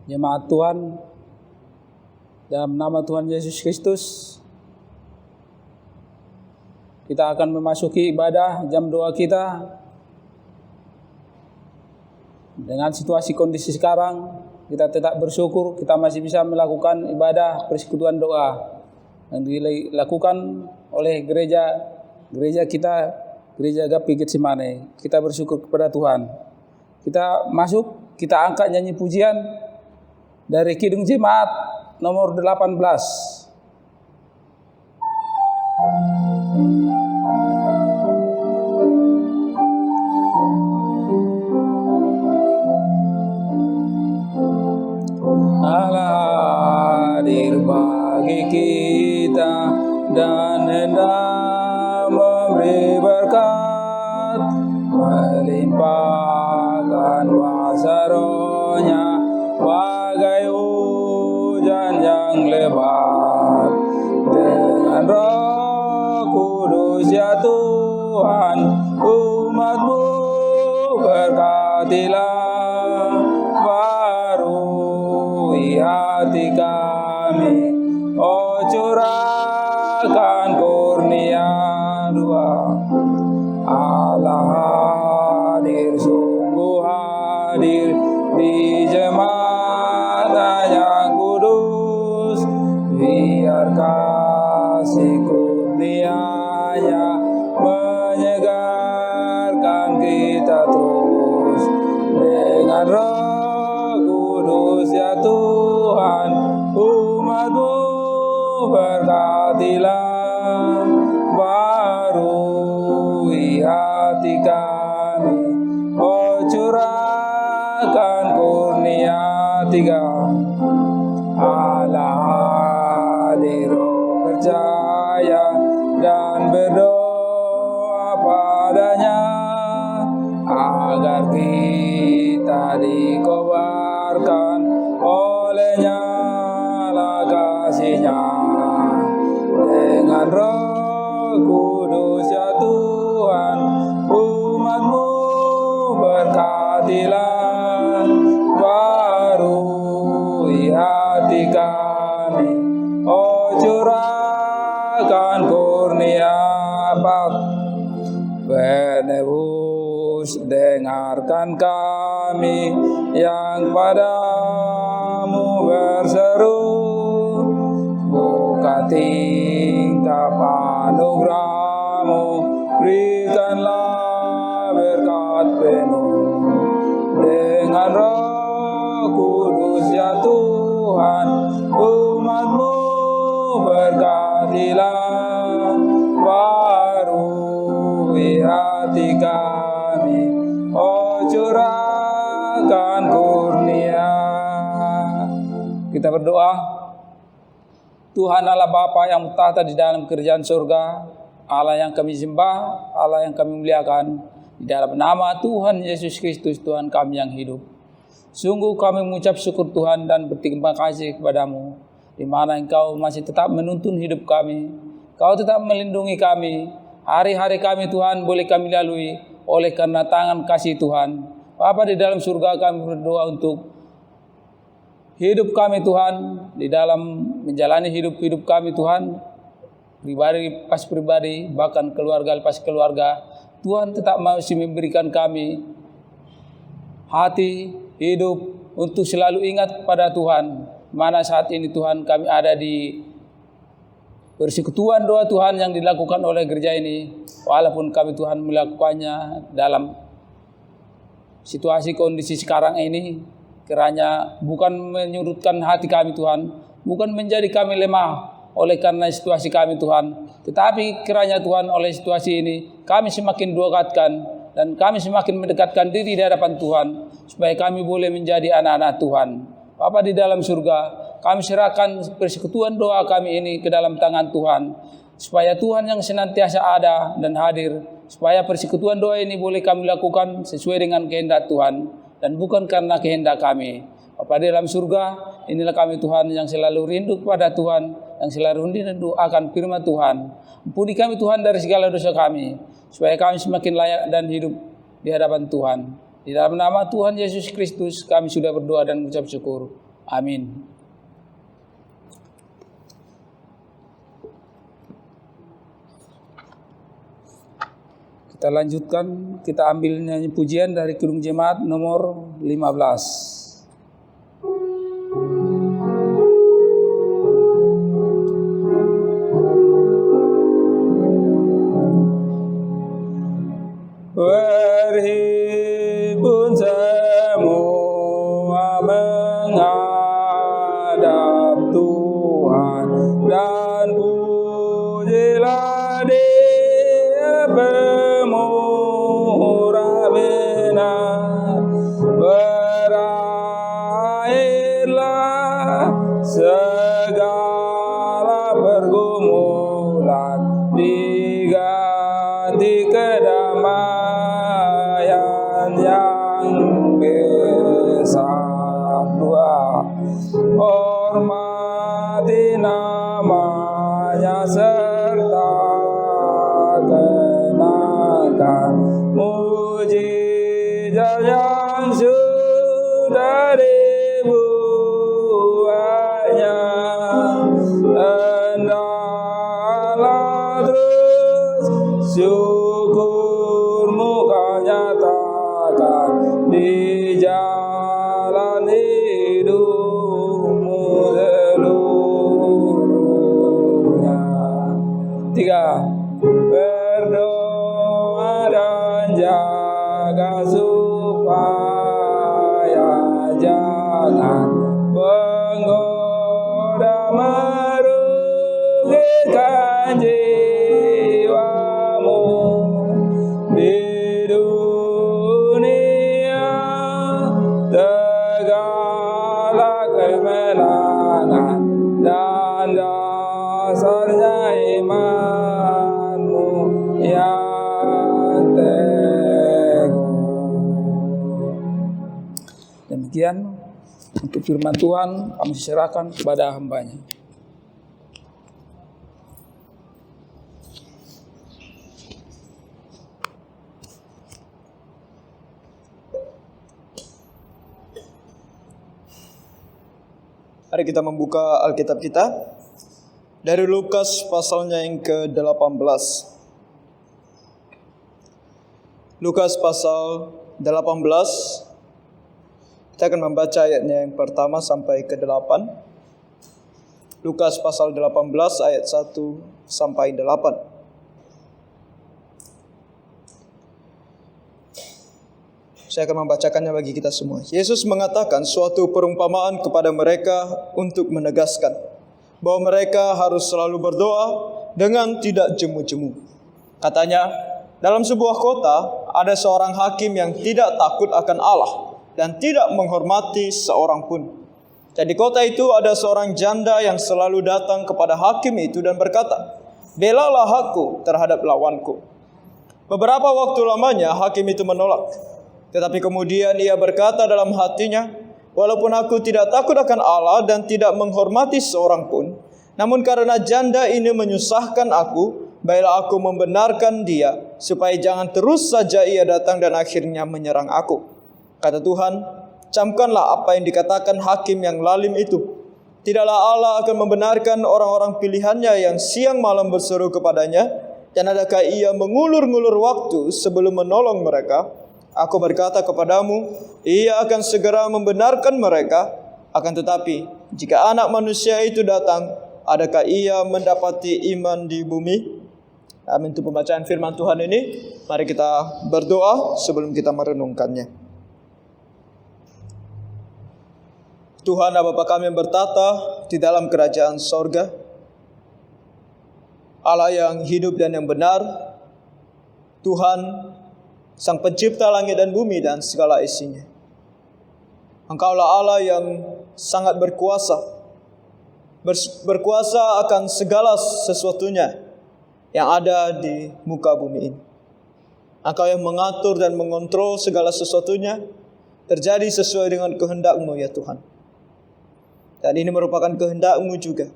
Jemaat Tuhan, dalam nama Tuhan Yesus Kristus, kita akan memasuki ibadah jam doa kita. Dengan situasi kondisi sekarang, kita tetap bersyukur kita masih bisa melakukan ibadah persekutuan doa yang dilakukan oleh gereja kita, gereja Agape Getsemani. Kita bersyukur kepada Tuhan. Kita masuk, kita angkat nyanyi pujian dari Kidung Jemaat nomor 18. Allah hadir bagi kita dan hendak memberi berkat, melimpahkan kuasa Roh-Nya bagai hujan yang lebat. Dengan Roh Kudus ya Tuhan, umat-Mu berkatilah, barui hati kami, oh curahkan kurnia dua. Allah hadir, sungguh hadir di jemaat yang kudus, biar kasih kurnia-Nya menyegarkan kita terus. Dengan Roh Kudus ya Tuhan, umat-Mu berkatilah, barui hati kami, oh curahkan kurnia tiga. Allah hadir, oh percaya dan berdoa padanya, agar kita dikobarkan oleh-Nya lah kasih-Nya. Dengan Roh Kudus ya Tuhan, umat-Mu berkatilah, barui hati kami, oh curahkan kurnia bak. Benebus, dengarkan kami yang padamu berseru, buka tingkap anugerah-Mu, berikanlah berkat penuh. Dengan Roh Kudus ya Tuhan, umat-Mu berkatilah, barui hati kami, oh curahkan kurnia. Kita berdoa. Tuhan Allah Bapa yang tahta di dalam kerajaan surga, Allah yang kami sembah, Allah yang kami muliakan, di dalam nama Tuhan Yesus Kristus, Tuhan kami yang hidup. Sungguh kami mengucap syukur Tuhan dan berterima kasih kepadamu, di mana Engkau masih tetap menuntun hidup kami. Kau tetap melindungi kami. Hari-hari kami Tuhan boleh kami lalui oleh karena tangan kasih Tuhan. Bapa di dalam surga, kami berdoa untuk hidup kami Tuhan, di dalam menjalani hidup kami Tuhan, pribadi pas pribadi, bahkan keluarga pas keluarga. Tuhan tetap masih memberikan kami hati, hidup untuk selalu ingat pada Tuhan. Mana saat ini Tuhan kami ada di persekutuan doa Tuhan yang dilakukan oleh gereja ini. Walaupun kami Tuhan melakukannya dalam situasi kondisi sekarang ini, kiranya bukan menyurutkan hati kami Tuhan, bukan menjadi kami lemah oleh karena situasi kami Tuhan, tetapi kiranya Tuhan oleh situasi ini kami semakin dikuatkan dan kami semakin mendekatkan diri di hadapan Tuhan, supaya kami boleh menjadi anak-anak Tuhan. Bapa di dalam surga, kami serahkan persekutuan doa kami ini ke dalam tangan Tuhan, supaya Tuhan yang senantiasa ada dan hadir, supaya persekutuan doa ini boleh kami lakukan sesuai dengan kehendak Tuhan dan bukan karena kehendak kami. Bapa di dalam surga, inilah kami Tuhan yang selalu rindu kepada Tuhan, yang selalu rindu akan firman Tuhan. Ampuni kami Tuhan dari segala dosa kami, supaya kami semakin layak dan hidup di hadapan Tuhan. Di dalam nama Tuhan Yesus Kristus kami sudah berdoa dan mengucap syukur. Amin. Kita lanjutkan, kita ambil nyanyi pujian dari Kidung Jemaat nomor 15. Berhimpun semua menghadap Tuhan, dan pujilah Dia pemurah benar. Berakhirlah segala pergumulan, diganti kedamaian yang besar. Dua, hormati namanya serta kenakan mujizat yang sudah dibuatnya. Hendaklah terus syukurmu kau nyatakan di jalan hidupmu seluruhnya. Tiga, berdoa dan jaga supaya jangan menggoda merugikan jiwamu di dunia. Tegaklah kemenangan dan dasarnya imanmu yang teguh. Demikian untuk firman Tuhan kami serahkan kepada hamba-Nya. Mari kita membuka Alkitab kita dari Lukas pasalnya yang ke-18. Lukas pasal 18. Kita akan membaca ayatnya yang pertama sampai ke-8. Lukas pasal 18 ayat 1 sampai 8. Saya akan membacakannya bagi kita semua. Yesus mengatakan suatu perumpamaan kepada mereka untuk menegaskan bahwa mereka harus selalu berdoa dengan tidak jemu-jemu. Katanya, dalam sebuah kota ada seorang hakim yang tidak takut akan Allah dan tidak menghormati seorang pun. Dan di kota itu ada seorang janda yang selalu datang kepada hakim itu dan berkata, "Belalah aku terhadap lawanku." Beberapa waktu lamanya hakim itu menolak. Tetapi kemudian ia berkata dalam hatinya, "Walaupun aku tidak takut akan Allah dan tidak menghormati seorang pun, namun karena janda ini menyusahkan aku, baiklah aku membenarkan dia, supaya jangan terus saja ia datang dan akhirnya menyerang aku." Kata Tuhan, "Camkanlah apa yang dikatakan hakim yang lalim itu. Tidaklah Allah akan membenarkan orang-orang pilihannya yang siang malam berseru kepadanya, dan adakah ia mengulur-ngulur waktu sebelum menolong mereka? Aku berkata kepadamu, ia akan segera membenarkan mereka. Akan tetapi, jika anak manusia itu datang, adakah ia mendapati iman di bumi?" Amin. Untuk pembacaan firman Tuhan ini, mari kita berdoa sebelum kita merenungkannya. Tuhan Bapa kami yang bertata di dalam kerajaan sorga, Allah yang hidup dan yang benar, Tuhan Sang Pencipta langit dan bumi dan segala isinya. Engkaulah Allah yang sangat berkuasa, berkuasa akan segala sesuatunya yang ada di muka bumi ini. Engkau yang mengatur dan mengontrol segala sesuatunya terjadi sesuai dengan kehendak-Mu ya Tuhan. Dan ini merupakan kehendak-Mu juga.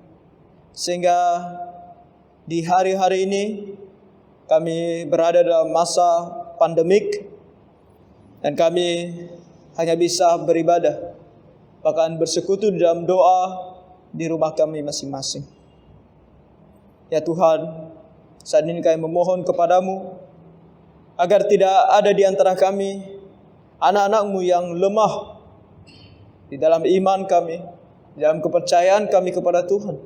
Sehingga di hari-hari ini kami berada dalam masa pandemik dan kami hanya bisa beribadah bahkan bersekutu di dalam doa di rumah kami masing-masing. Ya Tuhan, saat ini kami memohon kepadamu agar tidak ada di antara kami anak-anak-Mu yang lemah di dalam iman kami, di dalam kepercayaan kami kepada Tuhan,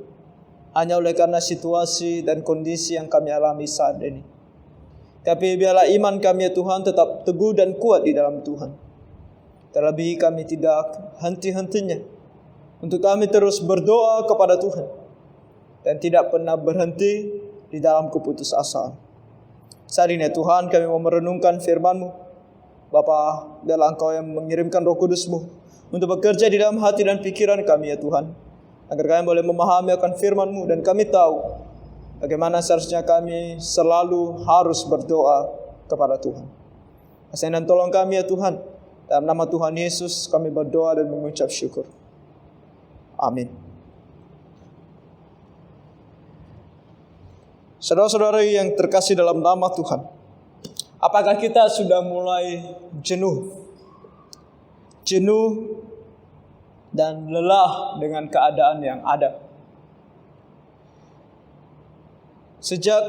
hanya oleh karena situasi dan kondisi yang kami alami saat ini. Tapi biarlah iman kami ya Tuhan tetap teguh dan kuat di dalam Tuhan. Terlebih kami tidak henti-hentinya untuk kami terus berdoa kepada Tuhan dan tidak pernah berhenti di dalam keputusasaan. Saat ini ya Tuhan, kami mau merenungkan firman-Mu. Bapa, biarlah Engkau yang mengirimkan Roh Kudus-Mu untuk bekerja di dalam hati dan pikiran kami ya Tuhan, agar kami boleh memahami akan firman-Mu dan kami tahu bagaimana seharusnya kami selalu harus berdoa kepada Tuhan. Kasih dan tolong kami ya Tuhan. Dalam nama Tuhan Yesus kami berdoa dan mengucap syukur. Amin. Saudara-saudara yang terkasih dalam nama Tuhan, apakah kita sudah mulai jenuh dan lelah dengan keadaan yang ada? Sejak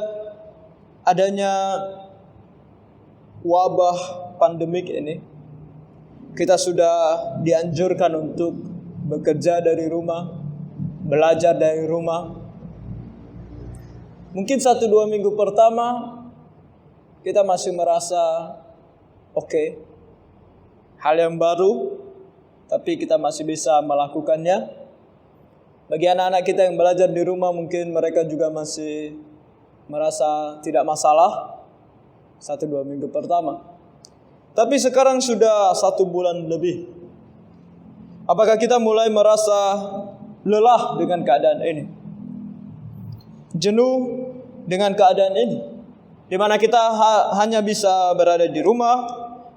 adanya wabah pandemik ini, kita sudah dianjurkan untuk bekerja dari rumah, belajar dari rumah. Mungkin 1-2 minggu pertama kita masih merasa oke, hal yang baru, tapi kita masih bisa melakukannya. Bagi anak-anak kita yang belajar di rumah, mungkin mereka juga masih merasa tidak masalah 1-2 minggu pertama. Tapi sekarang sudah 1 bulan lebih. Apakah kita mulai merasa lelah dengan keadaan ini? Jenuh dengan keadaan ini, di mana kita hanya bisa berada di rumah,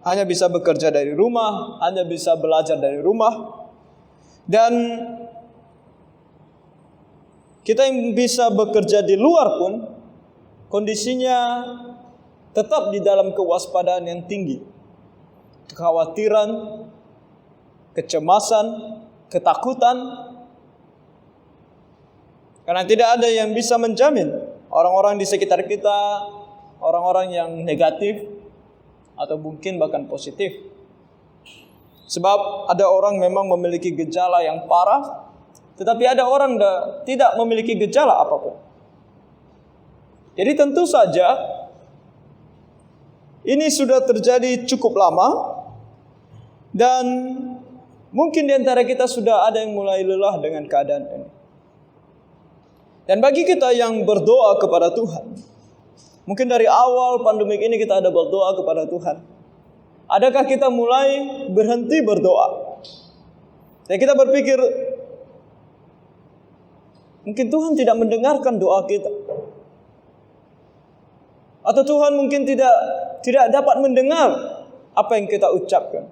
hanya bisa bekerja dari rumah, hanya bisa belajar dari rumah. Dan kita yang bisa bekerja di luar pun kondisinya tetap di dalam kewaspadaan yang tinggi. Kekhawatiran, kecemasan, ketakutan. Karena tidak ada yang bisa menjamin orang-orang di sekitar kita, orang-orang yang negatif atau mungkin bahkan positif. Sebab ada orang memang memiliki gejala yang parah, tetapi ada orang tidak memiliki gejala apapun. Jadi tentu saja ini sudah terjadi cukup lama. Dan mungkin di antara kita sudah ada yang mulai lelah dengan keadaan ini. Dan bagi kita yang berdoa kepada Tuhan, mungkin dari awal pandemik ini kita ada berdoa kepada Tuhan. Adakah kita mulai berhenti berdoa? Dan kita berpikir, mungkin Tuhan tidak mendengarkan doa kita. Atau Tuhan mungkin tidak dapat mendengar apa yang kita ucapkan.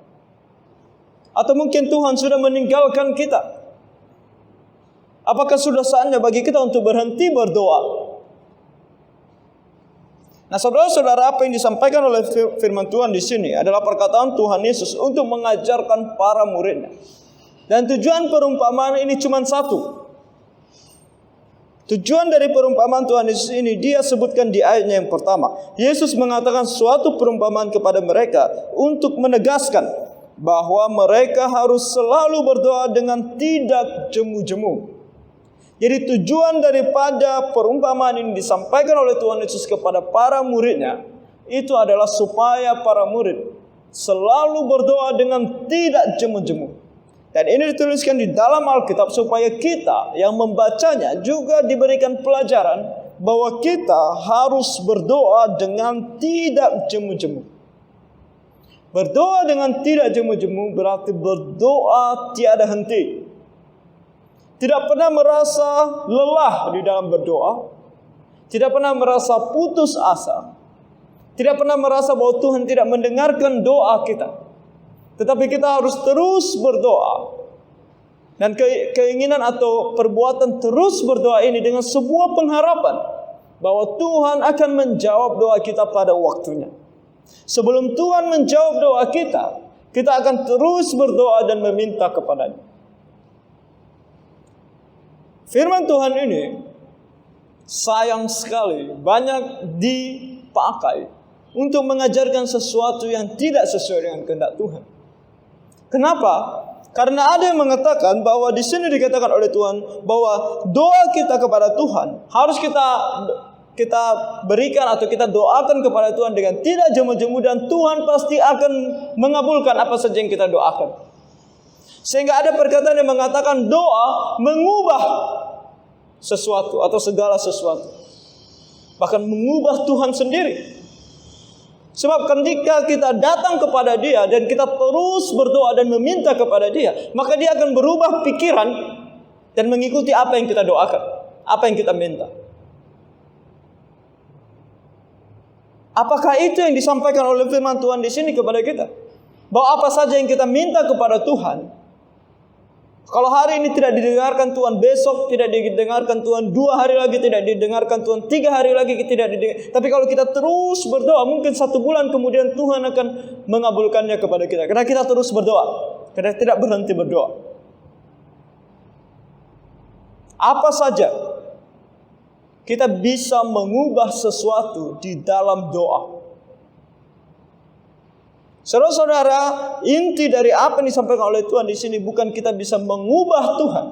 Atau mungkin Tuhan sudah meninggalkan kita. Apakah sudah saatnya bagi kita untuk berhenti berdoa? Nah, saudara-saudara, apa yang disampaikan oleh firman Tuhan di sini adalah perkataan Tuhan Yesus untuk mengajarkan para muridnya. Dan tujuan perumpamaan ini cuma satu. Tujuan dari perumpamaan Tuhan Yesus ini dia sebutkan di ayatnya yang pertama. Yesus mengatakan suatu perumpamaan kepada mereka untuk menegaskan bahwa mereka harus selalu berdoa dengan tidak jemu-jemu. Jadi tujuan daripada perumpamaan ini disampaikan oleh Tuhan Yesus kepada para muridnya, itu adalah supaya para murid selalu berdoa dengan tidak jemu-jemu. Dan ini dituliskan di dalam Alkitab supaya kita yang membacanya juga diberikan pelajaran bahwa kita harus berdoa dengan tidak jemu-jemu. Berdoa dengan tidak jemu-jemu berarti berdoa tiada henti. Tidak pernah merasa lelah di dalam berdoa. Tidak pernah merasa putus asa. Tidak pernah merasa bahwa Tuhan tidak mendengarkan doa kita. Tetapi kita harus terus berdoa. Dan keinginan atau perbuatan terus berdoa ini dengan sebuah pengharapan bahwa Tuhan akan menjawab doa kita pada waktunya. Sebelum Tuhan menjawab doa kita, kita akan terus berdoa dan meminta kepadanya. firman Tuhan ini sayang sekali banyak dipakai untuk mengajarkan sesuatu yang tidak sesuai dengan kehendak Tuhan. Kenapa? Karena ada yang mengatakan bahwa di sini dikatakan oleh Tuhan bahwa doa kita kepada Tuhan harus kita berikan atau kita doakan kepada Tuhan dengan tidak jemu-jemu, dan Tuhan pasti akan mengabulkan apa saja yang kita doakan. Sehingga ada perkataan yang mengatakan doa mengubah sesuatu atau segala sesuatu. Bahkan mengubah Tuhan sendiri. Sebab ketika kita datang kepada Dia dan kita terus berdoa dan meminta kepada Dia, maka Dia akan berubah pikiran dan mengikuti apa yang kita doakan, apa yang kita minta. Apakah itu yang disampaikan oleh firman Tuhan di sini kepada kita? Bahwa apa saja yang kita minta kepada Tuhan, kalau hari ini tidak didengarkan Tuhan, besok tidak didengarkan Tuhan, 2 hari lagi tidak didengarkan Tuhan, 3 hari lagi tidak didengarkan. Tapi kalau kita terus berdoa, mungkin 1 bulan kemudian Tuhan akan mengabulkannya kepada kita. Karena kita terus berdoa, karena tidak berhenti berdoa. Apa saja kita bisa mengubah sesuatu di dalam doa. Saudara-saudara, inti dari apa yang disampaikan oleh Tuhan di sini bukan kita bisa mengubah Tuhan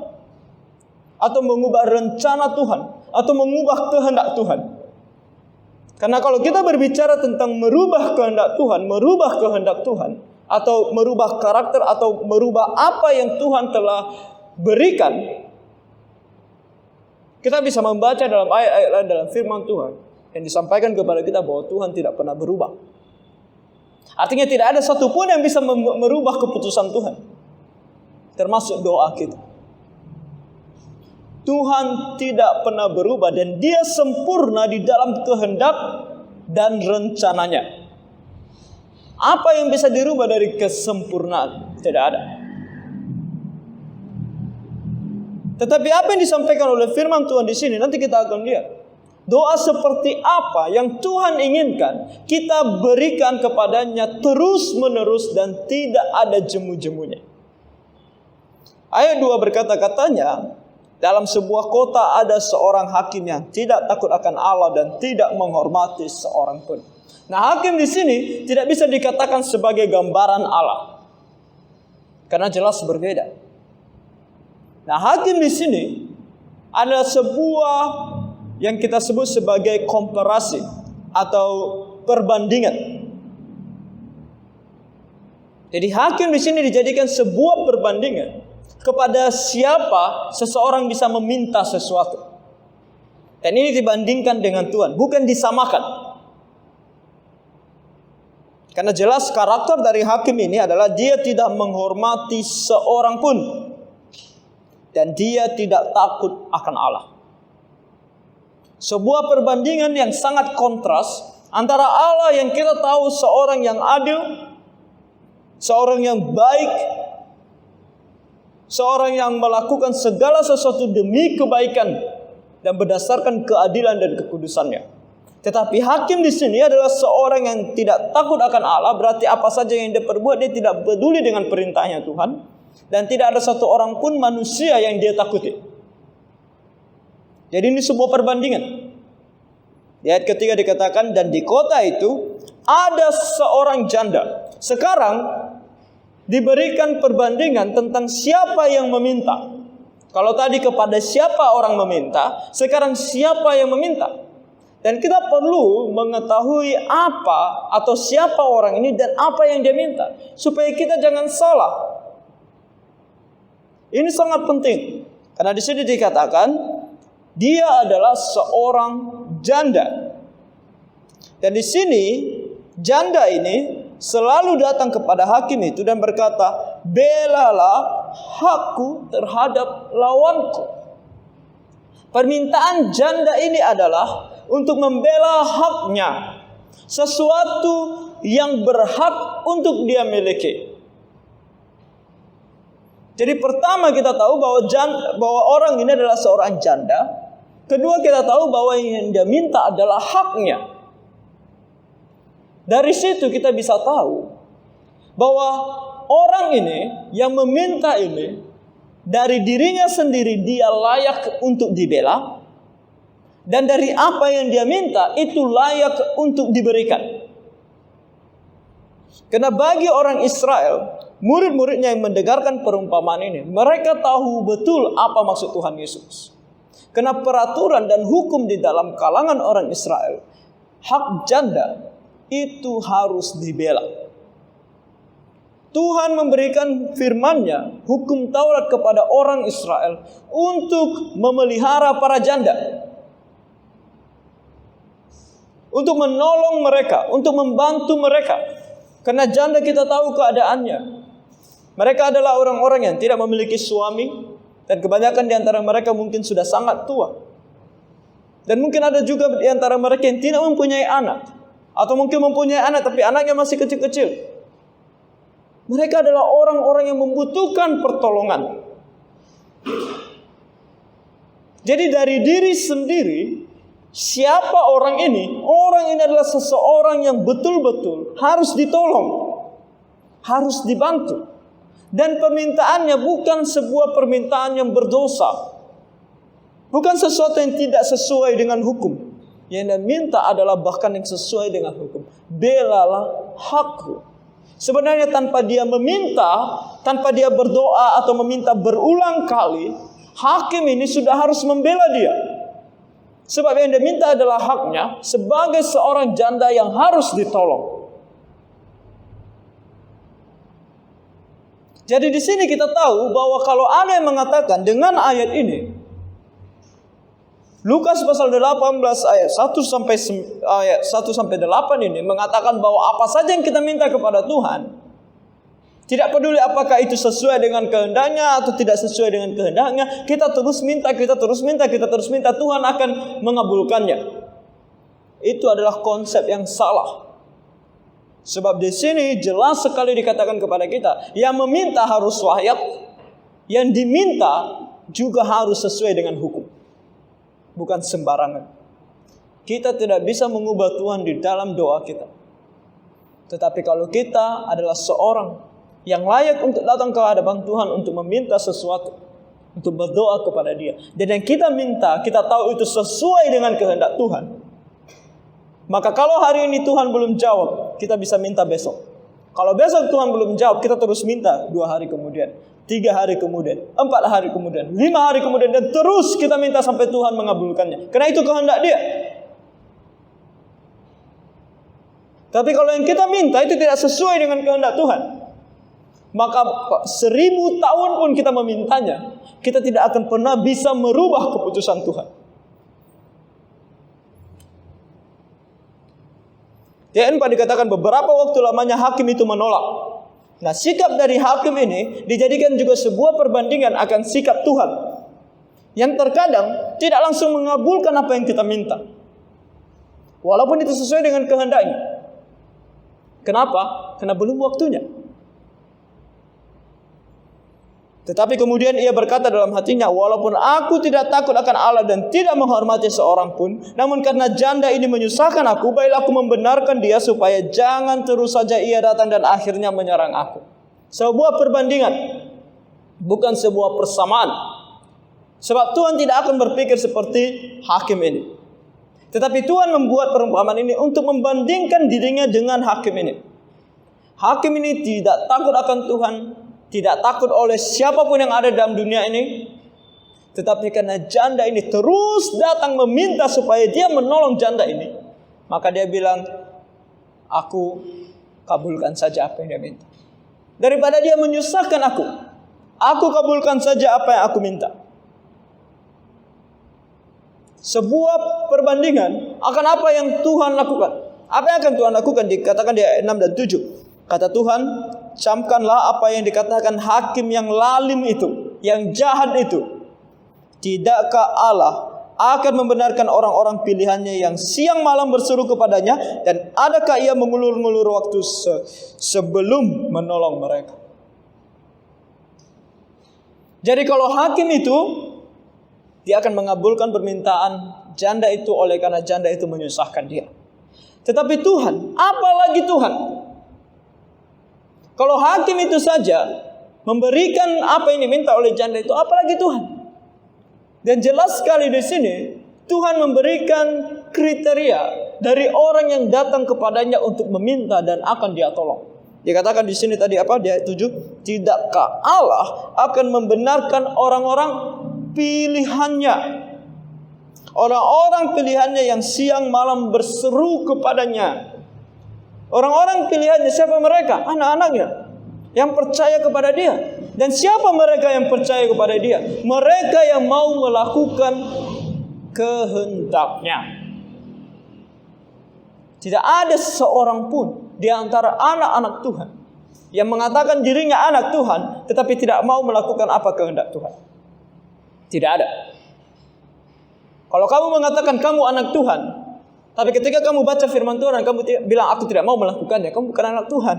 atau mengubah rencana Tuhan atau mengubah kehendak Tuhan. Karena kalau kita berbicara tentang merubah kehendak Tuhan atau merubah karakter atau merubah apa yang Tuhan telah berikan, kita bisa membaca dalam ayat-ayat lain dalam firman Tuhan yang disampaikan kepada kita bahwa Tuhan tidak pernah berubah. Artinya tidak ada satupun yang bisa merubah keputusan Tuhan, termasuk doa kita. Tuhan tidak pernah berubah dan Dia sempurna di dalam kehendak dan rencananya. Apa yang bisa dirubah dari kesempurnaan? Tidak ada. Tetapi apa yang disampaikan oleh firman Tuhan di sini, nanti kita akan lihat. Doa seperti apa yang Tuhan inginkan kita berikan kepadanya terus menerus dan tidak ada jemu-jemunya. Ayat 2 berkata, katanya, dalam sebuah kota ada seorang hakim yang tidak takut akan Allah dan tidak menghormati seorang pun. Nah, hakim di sini tidak bisa dikatakan sebagai gambaran Allah, karena jelas berbeda. Nah, hakim di sini ada sebuah yang kita sebut sebagai komparasi atau perbandingan. Jadi hakim di sini dijadikan sebuah perbandingan kepada siapa seseorang bisa meminta sesuatu. Dan ini dibandingkan dengan Tuhan, bukan disamakan. Karena jelas karakter dari hakim ini adalah dia tidak menghormati seorang pun. Dan dia tidak takut akan Allah. Sebuah perbandingan yang sangat kontras antara Allah yang kita tahu seorang yang adil, seorang yang baik, seorang yang melakukan segala sesuatu demi kebaikan dan berdasarkan keadilan dan kekudusannya. Tetapi hakim di sini adalah seorang yang tidak takut akan Allah, berarti apa saja yang dia perbuat dia tidak peduli dengan perintahnya Tuhan, dan tidak ada satu orang pun manusia yang dia takuti. Jadi ini sebuah perbandingan. Di ayat ketiga dikatakan, dan di kota itu ada seorang janda. Sekarang diberikan perbandingan tentang siapa yang meminta. Kalau tadi kepada siapa orang meminta, sekarang siapa yang meminta. Dan kita perlu mengetahui apa atau siapa orang ini dan apa yang dia minta, supaya kita jangan salah. Ini sangat penting. Karena di sini dikatakan dia adalah seorang janda. Dan di sini janda ini selalu datang kepada hakim itu dan berkata, belalah hakku terhadap lawanku. Permintaan janda ini adalah untuk membela haknya, sesuatu yang berhak untuk dia miliki. Jadi pertama kita tahu bahwa orang ini adalah seorang janda. Kedua kita tahu bahwa yang dia minta adalah haknya. Dari situ kita bisa tahu bahwa orang ini yang meminta ini dari dirinya sendiri dia layak untuk dibela, dan dari apa yang dia minta itu layak untuk diberikan. Karena bagi orang Israel, murid-muridnya yang mendengarkan perumpamaan ini, mereka tahu betul apa maksud Tuhan Yesus. Karena peraturan dan hukum di dalam kalangan orang Israel, hak janda itu harus dibela. Tuhan memberikan firman-Nya, hukum Taurat kepada orang Israel untuk memelihara para janda, untuk menolong mereka, untuk membantu mereka. Karena janda kita tahu keadaannya. Mereka adalah orang-orang yang tidak memiliki suami, dan kebanyakan di antara mereka mungkin sudah sangat tua. Dan mungkin ada juga di antara mereka yang tidak mempunyai anak, atau mungkin mempunyai anak tapi anaknya masih kecil-kecil. Mereka adalah orang-orang yang membutuhkan pertolongan. Jadi dari diri sendiri, siapa orang ini? Orang ini adalah seseorang yang betul-betul harus ditolong, harus dibantu. Dan permintaannya bukan sebuah permintaan yang berdosa, bukan sesuatu yang tidak sesuai dengan hukum. Yang dia minta adalah bahkan yang sesuai dengan hukum. Belalah hakku. Sebenarnya tanpa dia meminta, tanpa dia berdoa atau meminta berulang kali, hakim ini sudah harus membela dia. Sebab yang dia minta adalah haknya sebagai seorang janda yang harus ditolong. Jadi di sini kita tahu bahwa kalau ada yang mengatakan dengan ayat ini, Lukas pasal 18 ayat 1 sampai 8 ini mengatakan bahwa apa saja yang kita minta kepada Tuhan, tidak peduli apakah itu sesuai dengan kehendaknya atau tidak sesuai dengan kehendaknya, kita terus minta, Tuhan akan mengabulkannya. Itu adalah konsep yang salah. Sebab di sini jelas sekali dikatakan kepada kita, yang meminta harus layak, yang diminta juga harus sesuai dengan hukum. Bukan sembarangan. Kita tidak bisa mengubah Tuhan di dalam doa kita. Tetapi kalau kita adalah seorang yang layak untuk datang ke hadapan Tuhan untuk meminta sesuatu, untuk berdoa kepada Dia, dan yang kita minta, kita tahu itu sesuai dengan kehendak Tuhan, maka kalau hari ini Tuhan belum jawab, kita bisa minta besok. Kalau besok Tuhan belum jawab, kita terus minta 2 hari kemudian, 3 hari kemudian, 4 hari kemudian, 5 hari kemudian, dan terus kita minta sampai Tuhan mengabulkannya. Karena itu kehendak Dia. Tapi kalau yang kita minta itu tidak sesuai dengan kehendak Tuhan, maka 1000 tahun pun kita memintanya, kita tidak akan pernah bisa merubah keputusan Tuhan. Yang keempat dikatakan beberapa waktu lamanya hakim itu menolak. Nah, sikap dari hakim ini dijadikan juga sebuah perbandingan akan sikap Tuhan, yang terkadang tidak langsung mengabulkan apa yang kita minta, walaupun itu sesuai dengan kehendaknya. Kenapa? Karena belum waktunya. Tetapi kemudian ia berkata dalam hatinya, walaupun aku tidak takut akan Allah dan tidak menghormati seorang pun, namun karena janda ini menyusahkan aku, baiklah aku membenarkan dia supaya jangan terus saja ia datang dan akhirnya menyerang aku. Sebuah perbandingan, bukan sebuah persamaan. Sebab Tuhan tidak akan berpikir seperti hakim ini. Tetapi Tuhan membuat perumpamaan ini untuk membandingkan dirinya dengan hakim ini. Hakim ini tidak takut akan Tuhan, tidak takut oleh siapapun yang ada dalam dunia ini. Tetapi karena janda ini terus datang meminta supaya dia menolong janda ini, maka dia bilang, aku kabulkan saja apa yang dia minta. Daripada dia menyusahkan aku kabulkan saja apa yang aku minta. Sebuah perbandingan akan apa yang Tuhan lakukan. Apa yang akan Tuhan lakukan dikatakan di ayat 6 dan 7. Kata Tuhan, camkanlah apa yang dikatakan hakim yang lalim itu, yang jahat itu. Tidakkah Allah akan membenarkan orang-orang pilihannya yang siang malam berseru kepadanya, dan adakah ia mengulur-ngulur waktu sebelum menolong mereka? Jadi kalau hakim itu, dia akan mengabulkan permintaan janda itu oleh karena janda itu menyusahkan dia. Tetapi Tuhan, apalagi Tuhan, kalau hakim itu saja memberikan apa yang diminta oleh janda itu, apalagi Tuhan. Dan jelas sekali di sini Tuhan memberikan kriteria dari orang yang datang kepadanya untuk meminta dan akan Dia tolong. Dikatakan di sini tadi apa? Di ayat 7, tidakkah Allah akan membenarkan orang-orang pilihannya? Orang-orang pilihannya yang siang malam berseru kepadanya. Orang-orang pilihannya siapa mereka? Anak-anaknya yang percaya kepada Dia. Dan siapa mereka yang percaya kepada Dia? Mereka yang mau melakukan kehendaknya. Tidak ada seorang pun di antara anak-anak Tuhan yang mengatakan dirinya anak Tuhan tetapi tidak mau melakukan apa kehendak Tuhan. Tidak ada. Kalau kamu mengatakan kamu anak Tuhan, tapi ketika kamu baca firman Tuhan, kamu bilang aku tidak mau melakukannya, kamu bukan anak Tuhan.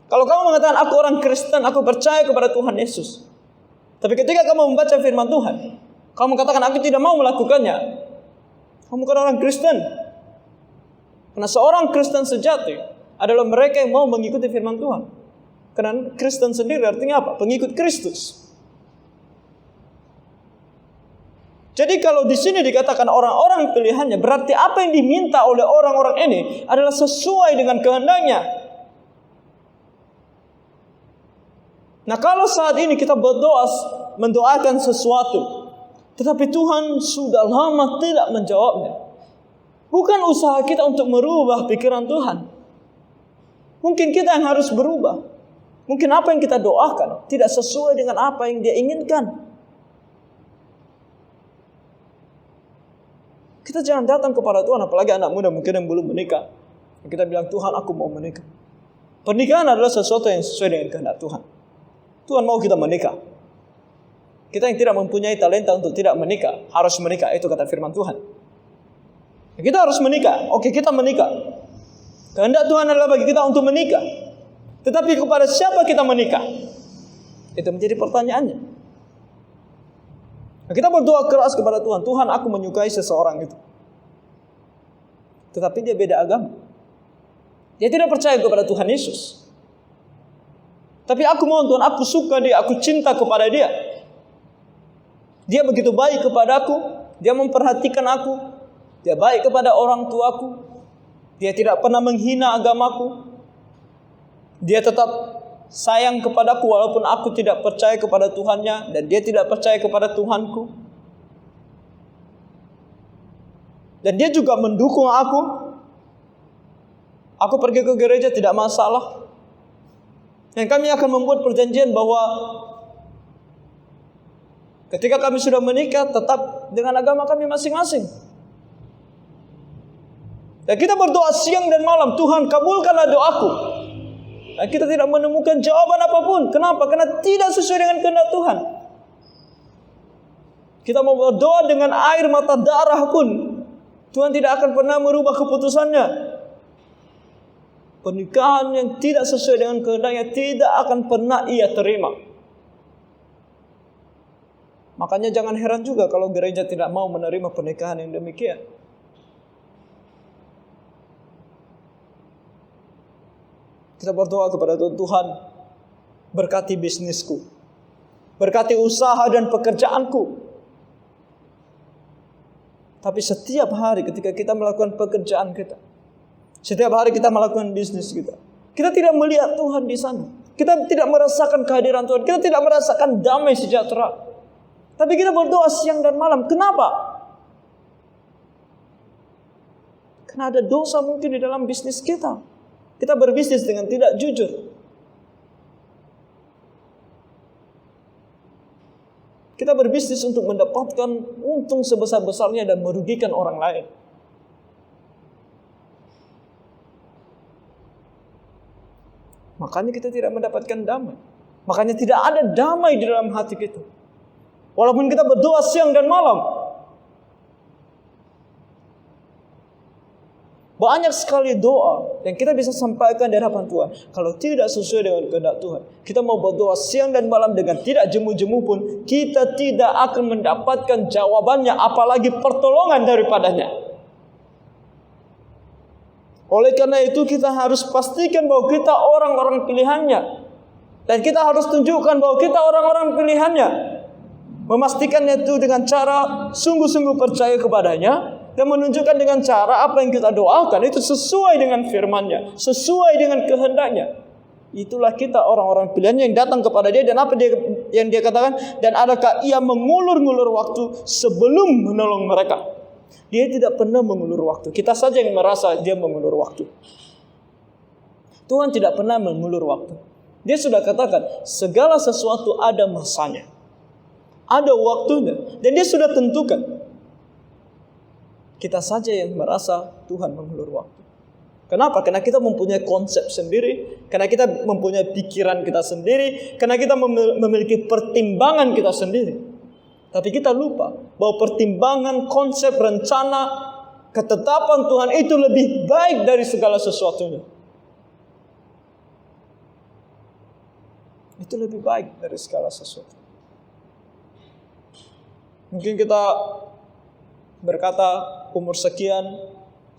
Kalau kamu mengatakan aku orang Kristen, aku percaya kepada Tuhan Yesus, tapi ketika kamu membaca firman Tuhan, kamu katakan aku tidak mau melakukannya, kamu bukan orang Kristen. Karena seorang Kristen sejati adalah mereka yang mau mengikuti firman Tuhan. Karena Kristen sendiri artinya apa? Pengikut Kristus. Jadi kalau di sini dikatakan orang-orang pilihannya, berarti apa yang diminta oleh orang-orang ini adalah sesuai dengan kehendaknya. Nah, kalau saat ini kita berdoa, mendoakan sesuatu, tetapi Tuhan sudah lama tidak menjawabnya, bukan usaha kita untuk merubah pikiran Tuhan. Mungkin kita yang harus berubah. Mungkin apa yang kita doakan tidak sesuai dengan apa yang Dia inginkan. Kita jangan datang kepada Tuhan, apalagi anak muda mungkin yang belum menikah. Kita bilang, Tuhan aku mau menikah. Pernikahan adalah sesuatu yang sesuai dengan kehendak Tuhan. Tuhan mau kita menikah. Kita yang tidak mempunyai talenta untuk tidak menikah, harus menikah. Itu kata firman Tuhan. Kita harus menikah. Oke, kita menikah. Kehendak Tuhan adalah bagi kita untuk menikah. Tetapi kepada siapa kita menikah? Itu menjadi pertanyaannya. Kita berdoa keras kepada Tuhan. Tuhan, aku menyukai seseorang itu, tetapi dia beda agama. Dia tidak percaya kepada Tuhan Yesus. Tapi aku mohon Tuhan, aku suka dia, aku cinta kepada dia. Dia begitu baik kepadaku. Dia memperhatikan aku. Dia baik kepada orang tuaku. Dia tidak pernah menghina agamaku. Dia tetap sayang kepadaku walaupun aku tidak percaya kepada Tuhannya dan dia tidak percaya kepada Tuhanku. Dan dia juga mendukung aku. Aku pergi ke gereja tidak masalah. Dan kami akan membuat perjanjian bahwa ketika kami sudah menikah tetap dengan agama kami masing-masing. Dan kita berdoa siang dan malam, Tuhan kabulkanlah doaku. Dan kita tidak menemukan jawaban apapun. Kenapa? Karena tidak sesuai dengan kehendak Tuhan. Kita mau berdoa dengan air mata darah pun, Tuhan tidak akan pernah merubah keputusannya. Pernikahan yang tidak sesuai dengan kehendaknya tidak akan pernah Ia terima. Makanya jangan heran juga kalau gereja tidak mau menerima pernikahan yang demikian. Kita berdoa kepada Tuhan, berkati bisnisku, berkati usaha dan pekerjaanku. Tapi setiap hari ketika kita melakukan pekerjaan kita, setiap hari kita melakukan bisnis kita, kita tidak melihat Tuhan di sana. Kita tidak merasakan kehadiran Tuhan. Kita tidak merasakan damai sejahtera. Tapi kita berdoa siang dan malam. Kenapa? Karena ada dosa mungkin di dalam bisnis kita. Kita berbisnis dengan tidak jujur. Kita berbisnis untuk mendapatkan untung sebesar-besarnya dan merugikan orang lain. Makanya kita tidak mendapatkan damai. Makanya tidak ada damai di dalam hati kita. Walaupun kita berdoa siang dan malam. Banyak sekali doa yang kita bisa sampaikan di hadapan Tuhan. Kalau tidak sesuai dengan kehendak Tuhan, kita mau berdoa siang dan malam dengan tidak jemu-jemu pun, kita tidak akan mendapatkan jawabannya, apalagi pertolongan daripadanya. Oleh karena itu kita harus pastikan bahwa kita orang-orang pilihannya. Dan kita harus tunjukkan bahwa kita orang-orang pilihannya. Memastikannya itu dengan cara sungguh-sungguh percaya kepadanya. Dan menunjukkan dengan cara apa yang kita doakan itu sesuai dengan firman-Nya, sesuai dengan kehendaknya. Itulah kita orang-orang pilihannya yang datang kepada dia. Dan apa yang dia katakan? Dan adakah ia mengulur-ngulur waktu sebelum menolong mereka? Dia tidak pernah mengulur waktu. Kita saja yang merasa dia mengulur waktu. Tuhan tidak pernah mengulur waktu. Dia sudah katakan segala sesuatu ada masanya, ada waktunya, dan dia sudah tentukan. Kita saja yang merasa Tuhan mengulur waktu. Kenapa? Karena kita mempunyai konsep sendiri, karena kita mempunyai pikiran kita sendiri, karena kita memiliki pertimbangan kita sendiri. Tapi kita lupa bahwa pertimbangan, konsep, rencana, ketetapan Tuhan itu lebih baik dari segala sesuatunya. Itu lebih baik dari segala sesuatu. Mungkin kita berkata umur sekian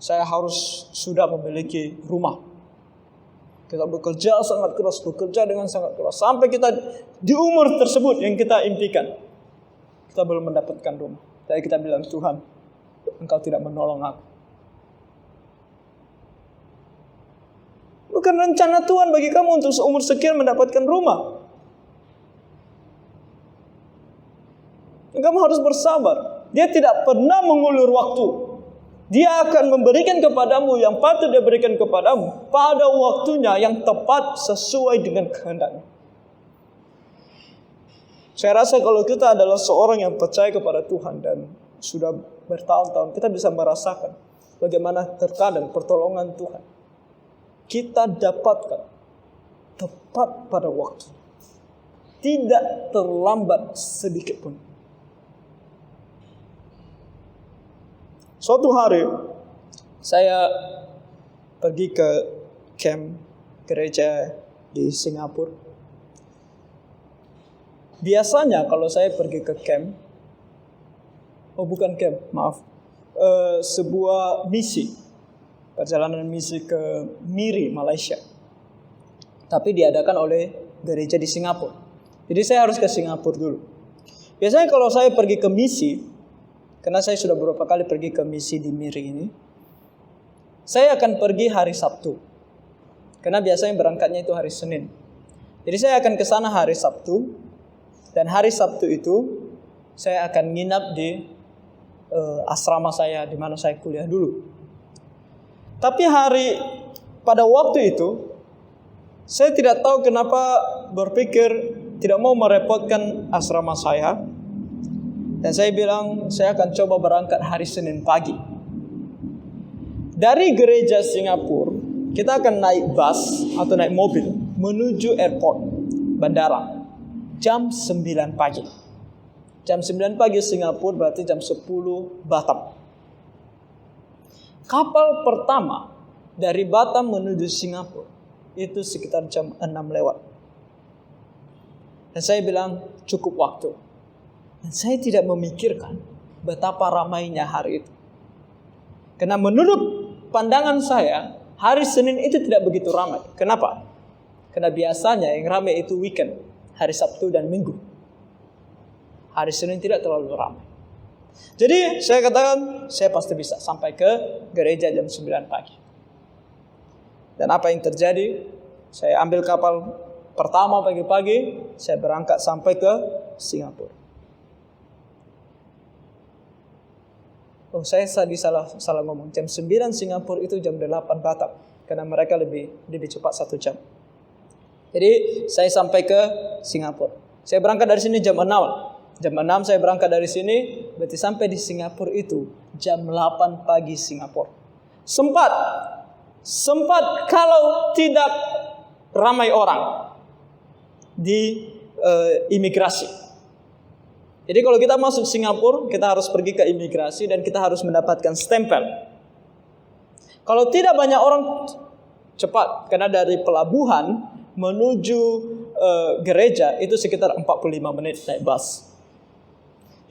saya harus sudah memiliki rumah. Kita bekerja sangat keras, bekerja dengan sangat keras. Sampai kita di umur tersebut yang kita impikan, kita belum mendapatkan rumah. Tapi kita bilang, Tuhan, Engkau tidak menolong aku. Bukan rencana Tuhan bagi kamu untuk seumur sekian mendapatkan rumah. Kamu harus bersabar. Dia tidak pernah mengulur waktu. Dia akan memberikan kepadamu yang patut dia berikan kepadamu pada waktunya yang tepat sesuai dengan kehendaknya. Saya rasa kalau kita adalah seorang yang percaya kepada Tuhan dan sudah bertahun-tahun, kita bisa merasakan bagaimana terkadang pertolongan Tuhan kita dapatkan tepat pada waktu. Tidak terlambat sedikit pun. Suatu hari saya pergi ke camp gereja di Singapura. Biasanya kalau saya pergi ke camp, sebuah misi, perjalanan misi ke Miri, Malaysia. Tapi diadakan oleh gereja di Singapura. Jadi saya harus ke Singapura dulu. Biasanya kalau saya pergi ke misi, karena saya sudah beberapa kali pergi ke misi di Miri ini, saya akan pergi hari Sabtu. Karena biasanya berangkatnya itu hari Senin. Jadi saya akan ke sana hari Sabtu. Dan hari Sabtu itu saya akan nginap di asrama saya di mana saya kuliah dulu. Tapi pada waktu itu saya tidak tahu kenapa berpikir tidak mau merepotkan asrama saya. Dan saya bilang, saya akan coba berangkat hari Senin pagi. Dari gereja Singapura, kita akan naik bus atau naik mobil menuju airport, bandara, jam 9 pagi. Jam 9 pagi Singapura berarti jam 10 Batam. Kapal pertama dari Batam menuju Singapura itu sekitar jam 6 lewat. Dan saya bilang, cukup waktu. Dan saya tidak memikirkan betapa ramainya hari itu. Karena menurut pandangan saya, hari Senin itu tidak begitu ramai. Kenapa? Karena biasanya yang ramai itu weekend, hari Sabtu dan Minggu. Hari Senin tidak terlalu ramai. Jadi saya katakan, saya pasti bisa sampai ke gereja jam 9 pagi. Dan apa yang terjadi? Saya ambil kapal pertama pagi-pagi, saya berangkat sampai ke Singapura. Oh, saya tadi salah ngomong. Jam 9 Singapura itu jam 8 Batam. Karena mereka lebih cepat 1 jam. Jadi saya sampai ke Singapura. Saya berangkat dari sini jam 6. Jam 6 saya berangkat dari sini. Berarti sampai di Singapura itu jam 8 pagi Singapura. Sempat kalau tidak ramai orang di imigrasi. Jadi kalau kita masuk Singapura, kita harus pergi ke imigrasi dan kita harus mendapatkan stempel. Kalau tidak banyak orang, cepat. Karena dari pelabuhan menuju gereja itu sekitar 45 menit naik bus.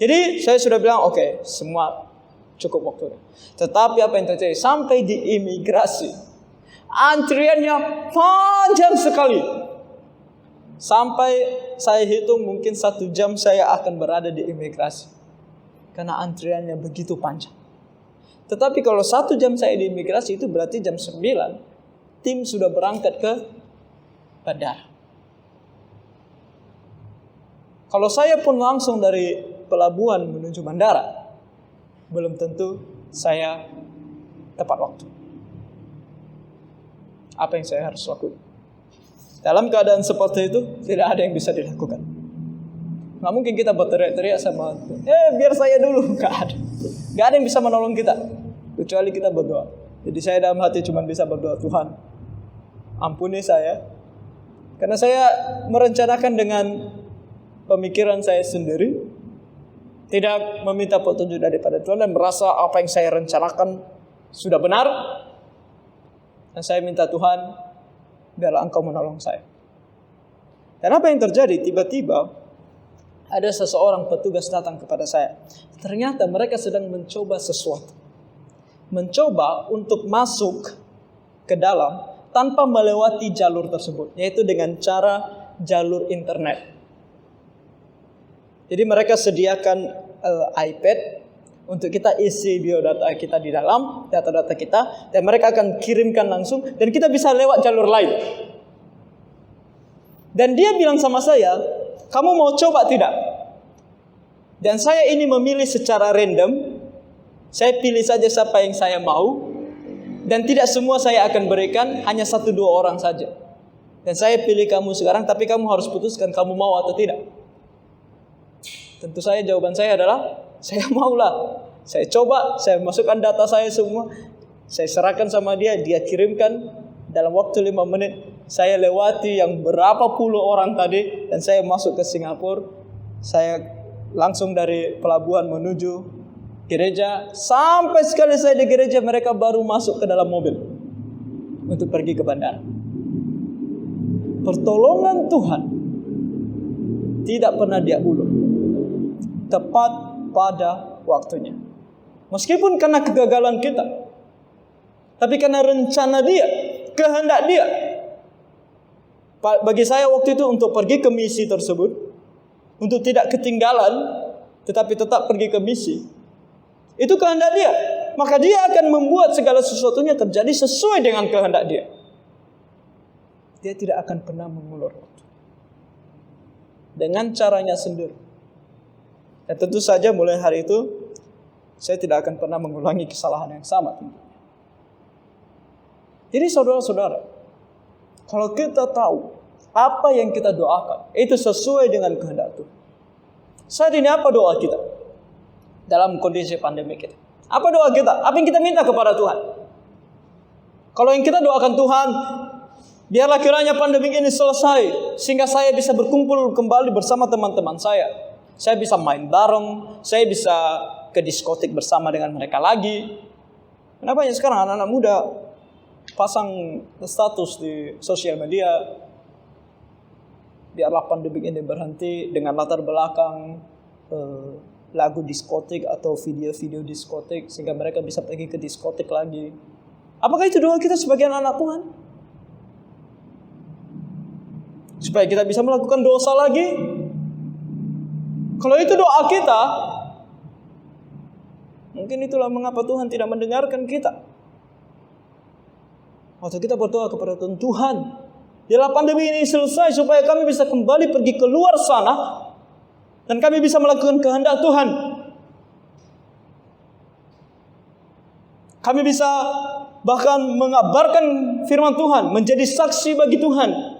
Jadi saya sudah bilang, oke, semua cukup waktu. Tetapi apa yang terjadi? Sampai di imigrasi, antriannya panjang sekali. Sampai saya hitung mungkin 1 jam saya akan berada di imigrasi. Karena antriannya begitu panjang. Tetapi kalau 1 jam saya di imigrasi itu berarti jam 9 tim sudah berangkat ke bandara. Kalau saya pun langsung dari pelabuhan menuju bandara, belum tentu saya tepat waktu. Apa yang saya harus lakukan? Dalam keadaan seperti itu, tidak ada yang bisa dilakukan. Nggak mungkin kita berteriak-teriak sama, biar saya dulu. Nggak ada. Nggak ada yang bisa menolong kita, kecuali kita berdoa. Jadi saya dalam hati cuma bisa berdoa, Tuhan, ampuni saya. Karena saya merencanakan dengan pemikiran saya sendiri, tidak meminta petunjuk daripada Tuhan, dan merasa apa yang saya rencanakan sudah benar. Dan saya minta Tuhan, biarlah Engkau menolong saya. Dan apa yang terjadi? Tiba-tiba ada seseorang petugas datang kepada saya. Ternyata mereka sedang mencoba sesuatu. Mencoba untuk masuk ke dalam tanpa melewati jalur tersebut, yaitu dengan cara jalur internet. Jadi mereka sediakan iPad untuk kita isi biodata kita di dalam, data-data kita, dan mereka akan kirimkan langsung, dan kita bisa lewat jalur lain. Dan dia bilang sama saya, kamu mau coba tidak? Dan saya ini memilih secara random, saya pilih saja siapa yang saya mau, dan tidak semua saya akan berikan, hanya 1-2 orang saja. Dan saya pilih kamu sekarang, tapi kamu harus putuskan kamu mau atau tidak. Tentu saja jawaban saya adalah, saya maulah. Saya coba, saya masukkan data saya semua, saya serahkan sama dia, dia kirimkan dalam waktu 5 menit. Saya lewati yang berapa puluh orang tadi, dan saya masuk ke Singapura. Saya langsung dari pelabuhan menuju gereja. Sampai sekali saya di gereja, mereka baru masuk ke dalam mobil untuk pergi ke bandara. Pertolongan Tuhan tidak pernah dia ulur, tepat pada waktunya. Meskipun karena kegagalan kita, tapi karena rencana dia, kehendak dia. Bagi saya waktu itu untuk pergi ke misi tersebut, untuk tidak ketinggalan, tetapi tetap pergi ke misi, itu kehendak dia. Maka dia akan membuat segala sesuatunya terjadi sesuai dengan kehendak dia. Dia tidak akan pernah mengulur waktu. Dengan caranya sendiri. Dan tentu saja mulai hari itu, saya tidak akan pernah mengulangi kesalahan yang sama. Jadi saudara-saudara, kalau kita tahu apa yang kita doakan, itu sesuai dengan kehendak Tuhan. Saat ini apa doa kita? Dalam kondisi pandemi kita. Apa doa kita? Apa yang kita minta kepada Tuhan? Kalau yang kita doakan, Tuhan, biarlah kiranya pandemi ini selesai, sehingga saya bisa berkumpul kembali bersama teman-teman saya. Saya bisa main bareng, saya bisa ke diskotik bersama dengan mereka lagi. Kenapa ya sekarang anak-anak muda pasang status di sosial media, biarlah pandemi ini berhenti, dengan latar belakang lagu diskotik atau video-video diskotik, sehingga mereka bisa pergi ke diskotik lagi. Apakah itu doa kita sebagai anak Tuhan? Supaya kita bisa melakukan dosa lagi? Kalau itu doa kita, mungkin itulah mengapa Tuhan tidak mendengarkan kita. Waktu kita berdoa kepada Tuhan, Tuhan, biarlah pandemi ini selesai supaya kami bisa kembali pergi ke luar sana dan kami bisa melakukan kehendak Tuhan. Kami bisa bahkan mengabarkan firman Tuhan, menjadi saksi bagi Tuhan.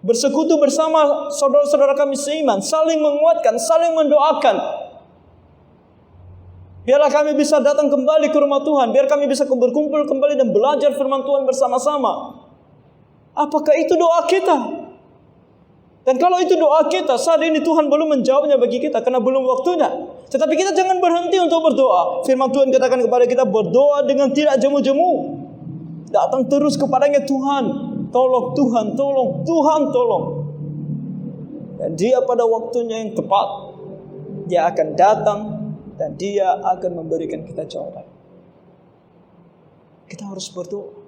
Bersekutu bersama saudara-saudara kami seiman, saling menguatkan, saling mendoakan. Biarlah kami bisa datang kembali ke rumah Tuhan, biar kami bisa berkumpul kembali dan belajar firman Tuhan bersama-sama. Apakah itu doa kita? Dan kalau itu doa kita, saat ini Tuhan belum menjawabnya bagi kita karena belum waktunya. Tetapi kita jangan berhenti untuk berdoa. Firman Tuhan katakan kepada kita, berdoa dengan tidak jemu-jemu. Datang terus kepadanya, Tuhan, tolong Tuhan, tolong Tuhan, tolong. Dan dia pada waktunya yang tepat, dia akan datang dan dia akan memberikan kita jawaban. Kita harus berdoa.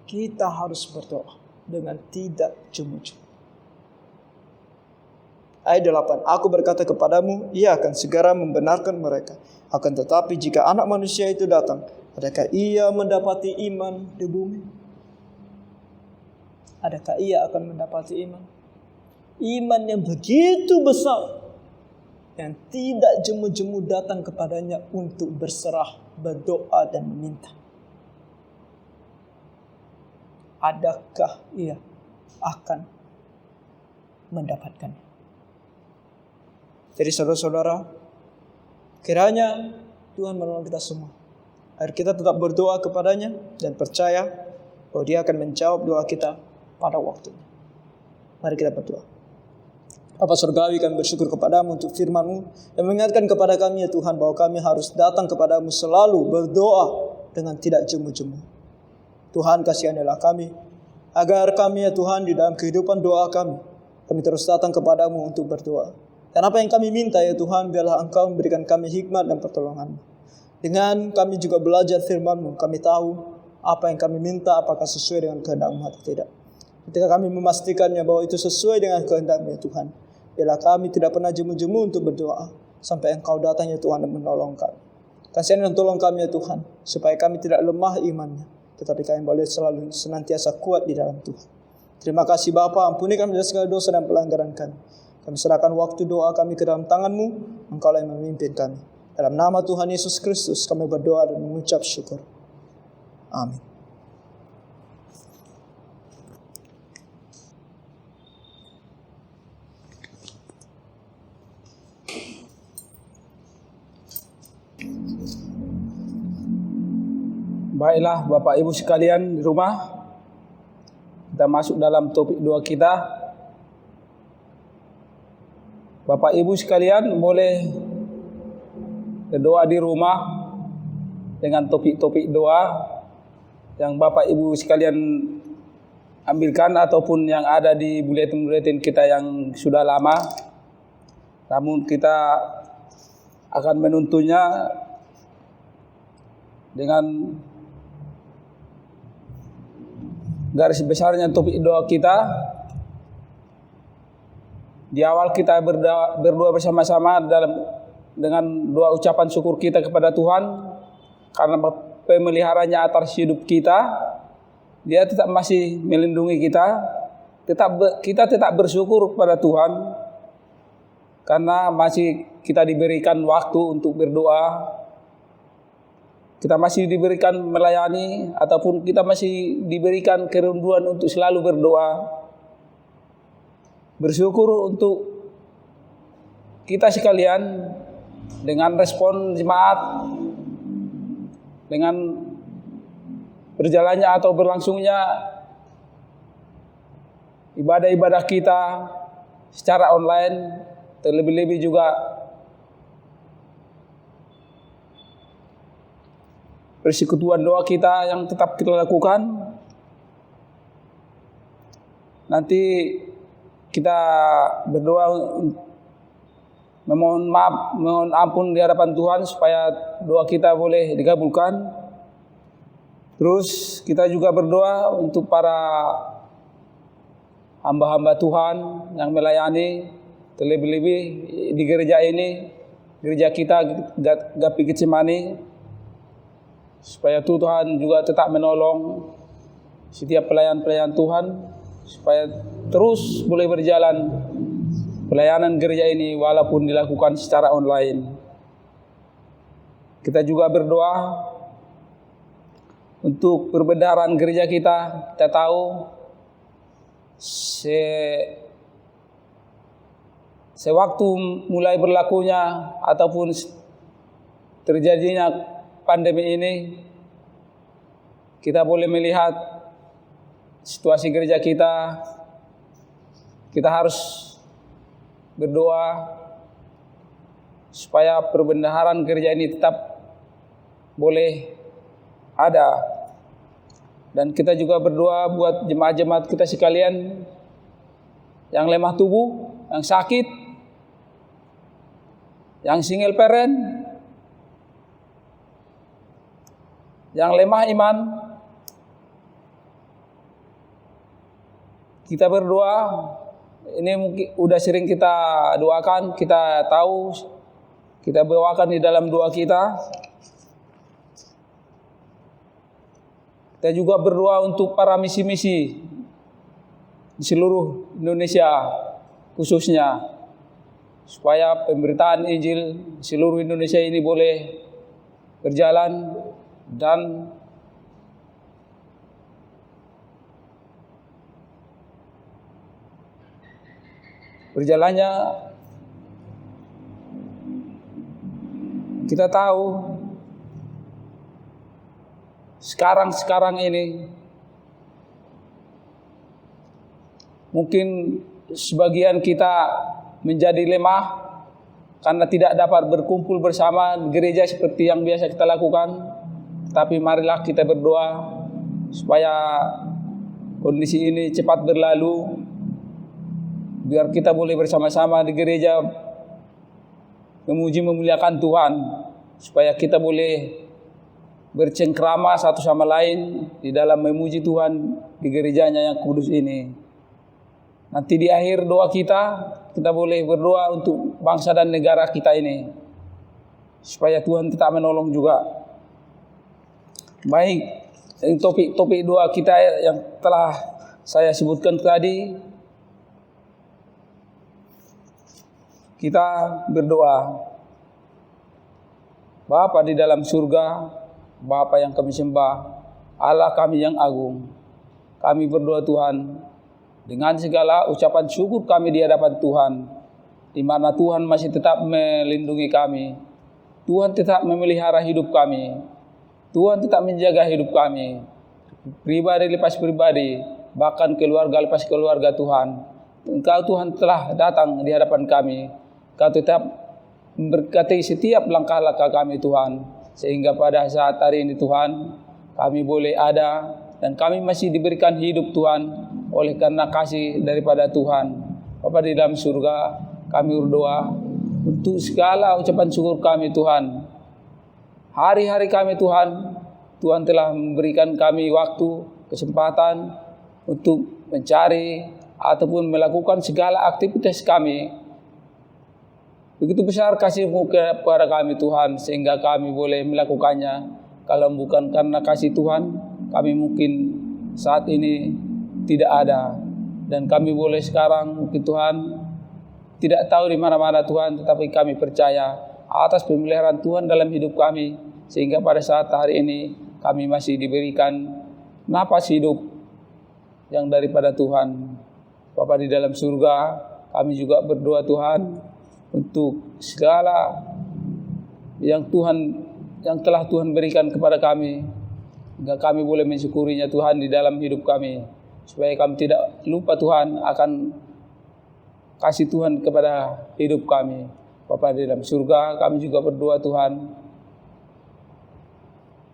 Kita harus berdoa dengan tidak jemu-jemu. Ayat 8, aku berkata kepadamu, ia akan segera membenarkan mereka. Akan tetapi jika anak manusia itu datang, adakah ia mendapati iman di bumi? Adakah ia akan mendapati iman? Iman yang begitu besar, yang tidak jemu-jemu datang kepadanya untuk berserah, berdoa dan meminta. Adakah ia akan mendapatkannya? Jadi saudara-saudara, kiranya Tuhan menolong kita semua, agar kita tetap berdoa kepadanya dan percaya bahwa Dia akan menjawab doa kita pada waktunya. Mari kita berdoa. Bapa Surgawi, kami bersyukur kepadamu untuk firman-Mu yang mengingatkan kepada kami ya Tuhan, bahwa kami harus datang kepadamu selalu berdoa dengan tidak jemu-jemu. Tuhan, kasihanilah kami, agar kami ya Tuhan di dalam kehidupan doa kami terus datang kepadamu untuk berdoa. Dan apa yang kami minta ya Tuhan, biarlah Engkau memberikan kami hikmat dan pertolongan. Dengan kami juga belajar firman-Mu, kami tahu apa yang kami minta apakah sesuai dengan kehendak-Mu atau tidak. Ketika kami memastikannya bahwa itu sesuai dengan kehendak-Mu ya Tuhan, biarlah kami tidak pernah jemu-jemu untuk berdoa sampai Engkau datang ya Tuhan dan menolong kami. Kasihani dan tolong kami ya Tuhan, supaya kami tidak lemah imannya, tetapi kami boleh selalu senantiasa kuat di dalam Tuhan. Terima kasih Bapa, ampuni kami dari segala dosa dan pelanggaran kami. Kami serahkan waktu doa kami ke dalam tangan-Mu, Engkau lah yang memimpin kami. Dalam nama Tuhan Yesus Kristus kami berdoa dan mengucap syukur. Amin. Baiklah Bapak Ibu sekalian di rumah, kita masuk dalam topik doa kita. Bapak Ibu sekalian boleh berdoa di rumah dengan topik-topik doa yang Bapak Ibu sekalian ambilkan ataupun yang ada di buletin-buletin kita yang sudah lama. Namun kita akan menuntunnya dengan garis besarnya topik doa kita. Di awal kita berdoa bersama-sama dengan doa ucapan syukur kita kepada Tuhan karena pemeliharanya atas hidup kita. Dia tetap masih melindungi kita. Kita tetap bersyukur kepada Tuhan karena masih kita diberikan waktu untuk berdoa. Kita masih diberikan melayani ataupun kita masih diberikan kerinduan untuk selalu berdoa. Bersyukur untuk kita sekalian dengan respon jemaat, dengan berjalannya atau berlangsungnya ibadah-ibadah kita secara online, terlebih-lebih juga persekutuan doa kita yang tetap kita lakukan. Nanti kita berdoa memohon maaf, mohon ampun di hadapan Tuhan supaya doa kita boleh dikabulkan. Terus kita juga berdoa untuk para hamba-hamba Tuhan yang melayani, terlebih-lebih di gereja ini, gereja kita GAPI Getsemani, supaya Tuhan juga tetap menolong setiap pelayan-pelayan Tuhan supaya terus boleh berjalan pelayanan gereja ini walaupun dilakukan secara online. Kita juga berdoa untuk perbendaharaan gereja kita. Kita tahu sewaktu mulai berlakunya ataupun terjadinya pandemi ini, kita boleh melihat situasi gereja kita. Kita harus berdoa supaya perbendaharaan gereja ini tetap boleh ada. Dan kita juga berdoa buat jemaat-jemaat kita sekalian yang lemah tubuh, yang sakit, yang single parent, yang lemah iman. Kita berdoa Ini mungkin udah sering kita doakan, kita tahu, kita bawakan di dalam doa kita. Kita juga berdoa untuk para misi-misi di seluruh Indonesia khususnya, supaya pemberitaan Injil seluruh Indonesia ini boleh berjalan dan berjalannya kita tahu sekarang ini mungkin sebagian kita menjadi lemah karena tidak dapat berkumpul bersama di gereja seperti yang biasa kita lakukan. Tapi marilah kita berdoa supaya kondisi ini cepat berlalu, biar kita boleh bersama-sama di gereja memuji memuliakan Tuhan, supaya kita boleh bercengkrama satu sama lain di dalam memuji Tuhan di gerejanya yang kudus ini. Nanti di akhir doa kita boleh berdoa untuk bangsa dan negara kita ini, supaya Tuhan tetap menolong juga. Baik, topik doa kita yang telah saya sebutkan tadi, kita berdoa. Bapa di dalam surga, Bapa yang kami sembah, Allah kami yang agung, kami berdoa Tuhan, dengan segala ucapan syukur kami di hadapan Tuhan, di mana Tuhan masih tetap melindungi kami, Tuhan tetap memelihara hidup kami, Tuhan tetap menjaga hidup kami, pribadi lepas pribadi, bahkan keluarga lepas keluarga Tuhan. Engkau Tuhan telah datang di hadapan kami, Kau tetap memberkati setiap langkah-langkah kami Tuhan, sehingga pada saat hari ini Tuhan, kami boleh ada dan kami masih diberikan hidup Tuhan, oleh karena kasih daripada Tuhan. Bapa di dalam surga, kami berdoa untuk segala ucapan syukur kami Tuhan. Hari-hari kami Tuhan, Tuhan telah memberikan kami waktu, kesempatan untuk mencari ataupun melakukan segala aktivitas kami. Begitu besar kasih-Mu kepada kami Tuhan, sehingga kami boleh melakukannya. Kalau bukan karena kasih Tuhan, kami mungkin saat ini tidak ada. Dan kami boleh sekarang mungkin Tuhan tidak tahu di mana-mana Tuhan, tetapi kami percaya atas pemeliharaan Tuhan dalam hidup kami, sehingga pada saat hari ini kami masih diberikan napas hidup yang daripada Tuhan. Bapa di dalam surga, kami juga berdoa Tuhan untuk segala yang telah Tuhan berikan kepada kami, hingga kami boleh mensyukurinya Tuhan di dalam hidup kami, supaya kami tidak lupa Tuhan akan kasih Tuhan kepada hidup kami. Bapa di dalam surga, kami juga berdoa Tuhan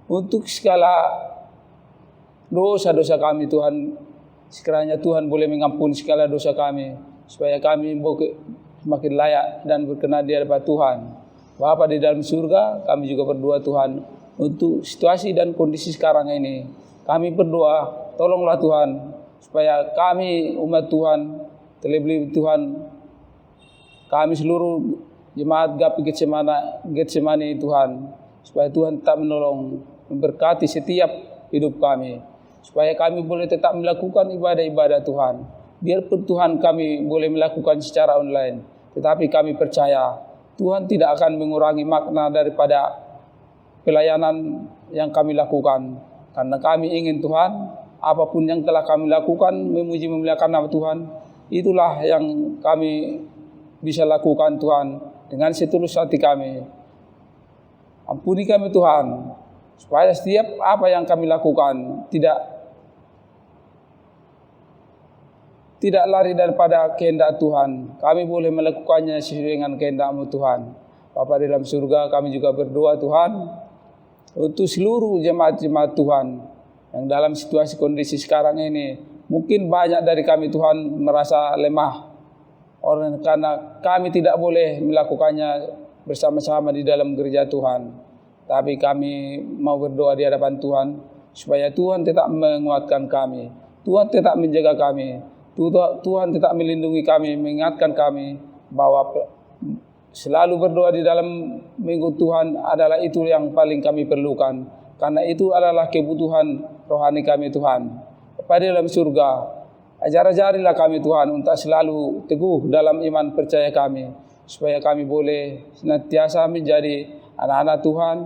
untuk segala dosa-dosa kami Tuhan, sekiranya Tuhan boleh mengampuni segala dosa kami, supaya kami semakin layak dan berkenan di hadapan Tuhan. Bapa di dalam surga, kami juga berdoa Tuhan untuk situasi dan kondisi sekarang ini. Kami berdoa, tolonglah Tuhan, supaya kami umat Tuhan, terlebih Tuhan, kami seluruh jemaat GAP Getsemani Tuhan, supaya Tuhan tetap menolong, memberkati setiap hidup kami, supaya kami boleh tetap melakukan ibadah-ibadah Tuhan. Biarpun Tuhan kami boleh melakukan secara online, tetapi kami percaya Tuhan tidak akan mengurangi makna daripada pelayanan yang kami lakukan. Karena kami ingin Tuhan, apapun yang telah kami lakukan, memuji memuliakan nama Tuhan, itulah yang kami bisa lakukan Tuhan dengan setulus hati kami. Ampuni kami Tuhan, supaya setiap apa yang kami lakukan tidak lari daripada kehendak Tuhan. Kami boleh melakukannya sesuai dengan kehendak-Mu Tuhan. Bapa di dalam surga, kami juga berdoa Tuhan untuk seluruh jemaat-jemaat Tuhan yang dalam situasi kondisi sekarang ini. Mungkin banyak dari kami Tuhan merasa lemah, karena kami tidak boleh melakukannya bersama-sama di dalam gereja Tuhan. Tapi kami mau berdoa di hadapan Tuhan, supaya Tuhan tetap menguatkan kami, Tuhan tetap menjaga kami, Tuhan tetap melindungi kami, mengingatkan kami bahwa selalu berdoa di dalam minggu Tuhan adalah itu yang paling kami perlukan. Karena itu adalah kebutuhan rohani kami Tuhan. Bapa di dalam surga, ajar-ajarilah kami Tuhan untuk selalu teguh dalam iman percaya kami. Supaya kami boleh senantiasa menjadi anak-anak Tuhan.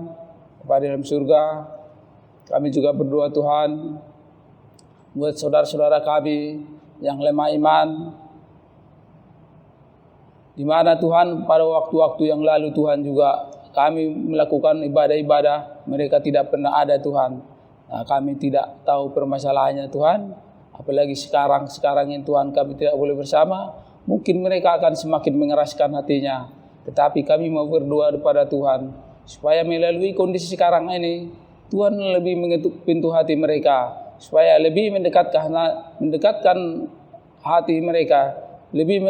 Bapa di dalam surga, kami juga berdoa Tuhan buat saudara-saudara kami yang lemah iman, di mana Tuhan pada waktu-waktu yang lalu Tuhan juga kami melakukan ibadah-ibadah, mereka tidak pernah ada Tuhan. Nah, kami tidak tahu permasalahannya Tuhan, apalagi sekarang ini Tuhan kami tidak boleh bersama, mungkin mereka akan semakin mengeraskan hatinya. Tetapi kami mau berdoa kepada Tuhan, supaya melalui kondisi sekarang ini, Tuhan lebih mengetuk pintu hati mereka, supaya lebih mendekatkan hati mereka, lebih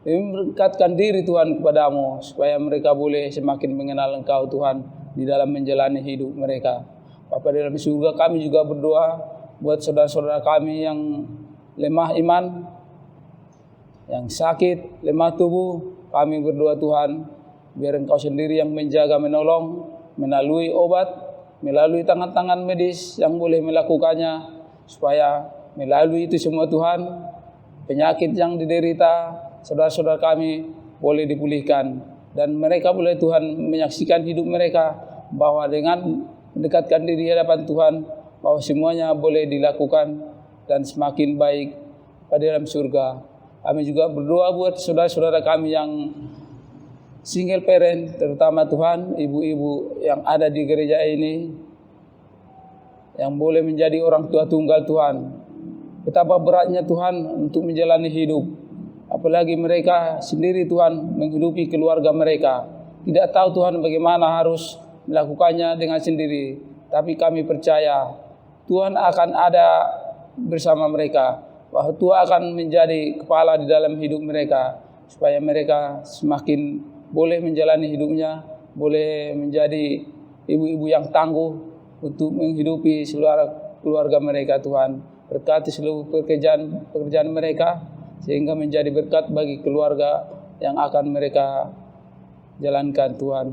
mendekatkan diri Tuhan kepadamu, supaya mereka boleh semakin mengenal Engkau Tuhan di dalam menjalani hidup mereka. Bapa di dalam surga, kami juga berdoa buat saudara-saudara kami yang lemah iman, yang sakit, lemah tubuh. Kami berdoa Tuhan, biar Engkau sendiri yang menjaga, menolong, melalui obat, melalui tangan-tangan medis yang boleh melakukannya, supaya melalui itu semua Tuhan, penyakit yang diderita saudara-saudara kami boleh dipulihkan, dan mereka boleh Tuhan menyaksikan hidup mereka bahwa dengan mendekatkan diri di hadapan Tuhan, bahwa semuanya boleh dilakukan dan semakin baik pada dalam surga. Kami juga berdoa buat saudara-saudara kami yang single parent, terutama Tuhan, ibu-ibu yang ada di gereja ini, yang boleh menjadi orang tua tunggal Tuhan. Betapa beratnya Tuhan untuk menjalani hidup. Apalagi mereka sendiri Tuhan menghidupi keluarga mereka. Tidak tahu Tuhan bagaimana harus melakukannya dengan sendiri. Tapi kami percaya Tuhan akan ada bersama mereka. Bahwa Tuhan akan menjadi kepala di dalam hidup mereka. Supaya mereka semakin boleh menjalani hidupnya, boleh menjadi ibu-ibu yang tangguh untuk menghidupi seluruh keluarga mereka Tuhan. Berkati seluruh pekerjaan mereka, sehingga menjadi berkat bagi keluarga yang akan mereka jalankan Tuhan.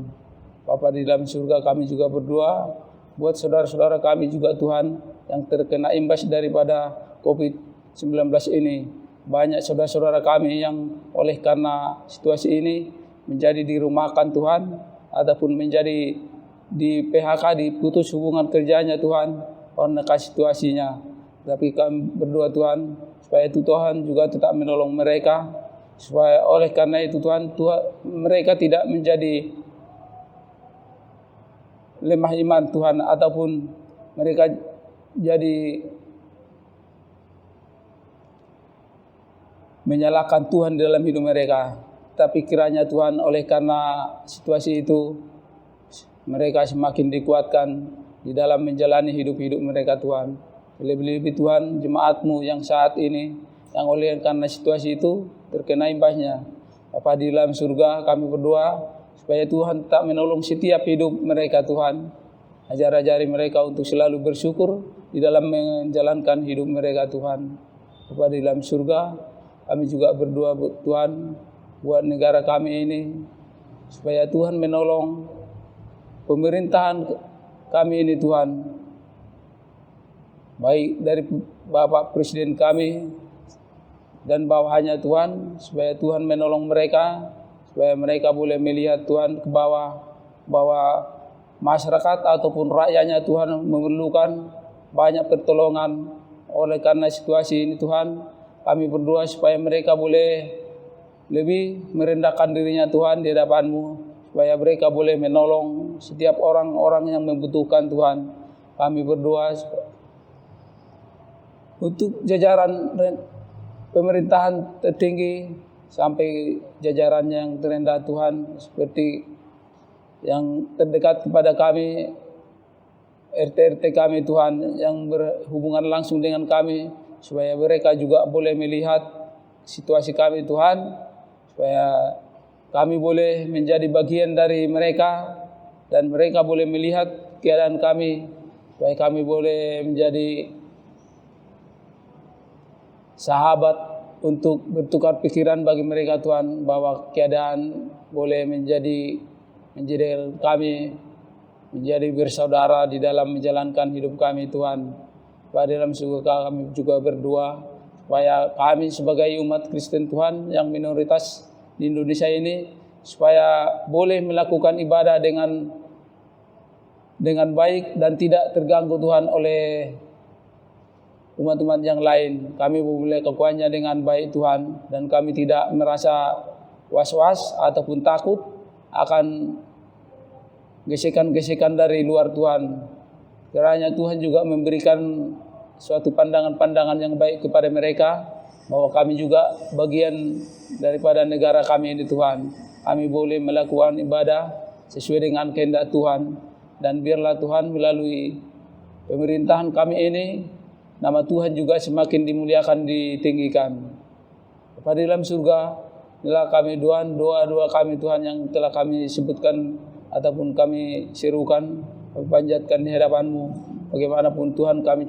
Bapa di dalam surga, kami juga berdoa buat saudara-saudara kami juga Tuhan yang terkena imbas daripada COVID-19 ini. Banyak saudara-saudara kami yang oleh karena situasi ini menjadi dirumahkan Tuhan, ataupun menjadi di PHK, diputus hubungan kerjanya Tuhan karena situasinya. Tapi kami berdoa Tuhan, supaya itu Tuhan juga tetap menolong mereka, supaya oleh karena itu Tuhan mereka tidak menjadi lemah iman Tuhan, ataupun mereka jadi menyalahkan Tuhan dalam hidup mereka. Tapi kiranya Tuhan oleh karena situasi itu, mereka semakin dikuatkan di dalam menjalani hidup-hidup mereka Tuhan. Lebih-lebih Tuhan, jemaat-Mu yang saat ini, yang oleh karena situasi itu terkena imbasnya. Bapa di dalam surga, kami berdoa supaya Tuhan tak menolong setiap hidup mereka Tuhan. Ajar-ajari mereka untuk selalu bersyukur di dalam menjalankan hidup mereka Tuhan. Bapa di dalam surga, kami juga berdoa Tuhan buat negara kami ini, supaya Tuhan menolong pemerintahan kami ini Tuhan. Baik dari Bapak Presiden kami dan bawahannya Tuhan, supaya Tuhan menolong mereka, supaya mereka boleh melihat Tuhan ke bawah, bahwa masyarakat ataupun rakyatnya Tuhan memerlukan banyak pertolongan. Oleh karena situasi ini Tuhan, kami berdoa supaya mereka boleh lebih merendahkan dirinya Tuhan di hadapan-Mu, supaya mereka boleh menolong setiap orang-orang yang membutuhkan Tuhan. Kami berdoa untuk jajaran pemerintahan tertinggi sampai jajaran yang terendah Tuhan, seperti yang terdekat kepada kami, RT-RT kami Tuhan, yang berhubungan langsung dengan kami, supaya mereka juga boleh melihat situasi kami Tuhan, supaya kami boleh menjadi bagian dari mereka, dan mereka boleh melihat keadaan kami, supaya kami boleh menjadi sahabat untuk bertukar pikiran bagi mereka Tuhan, bahwa keadaan boleh menjadi kami menjadi bersaudara di dalam menjalankan hidup kami Tuhan. Pada dalam surga kami juga berdoa supaya kami sebagai umat Kristen Tuhan yang minoritas di Indonesia ini, supaya boleh melakukan ibadah dengan baik dan tidak terganggu Tuhan oleh umat-umat yang lain. Kami boleh kekuatannya dengan baik Tuhan, dan kami tidak merasa was-was ataupun takut akan gesekan-gesekan dari luar Tuhan. Kiranya Tuhan juga memberikan suatu pandangan-pandangan yang baik kepada mereka, bahwa kami juga bagian daripada negara kami ini Tuhan. Kami boleh melakukan ibadah sesuai dengan kehendak Tuhan. Dan biarlah Tuhan melalui pemerintahan kami ini, nama Tuhan juga semakin dimuliakan, ditinggikan. Pada dalam surga, inilah kami doa kami Tuhan yang telah kami sebutkan ataupun kami serukan, kami panjatkan di hadapan-Mu. Bagaimanapun Tuhan kami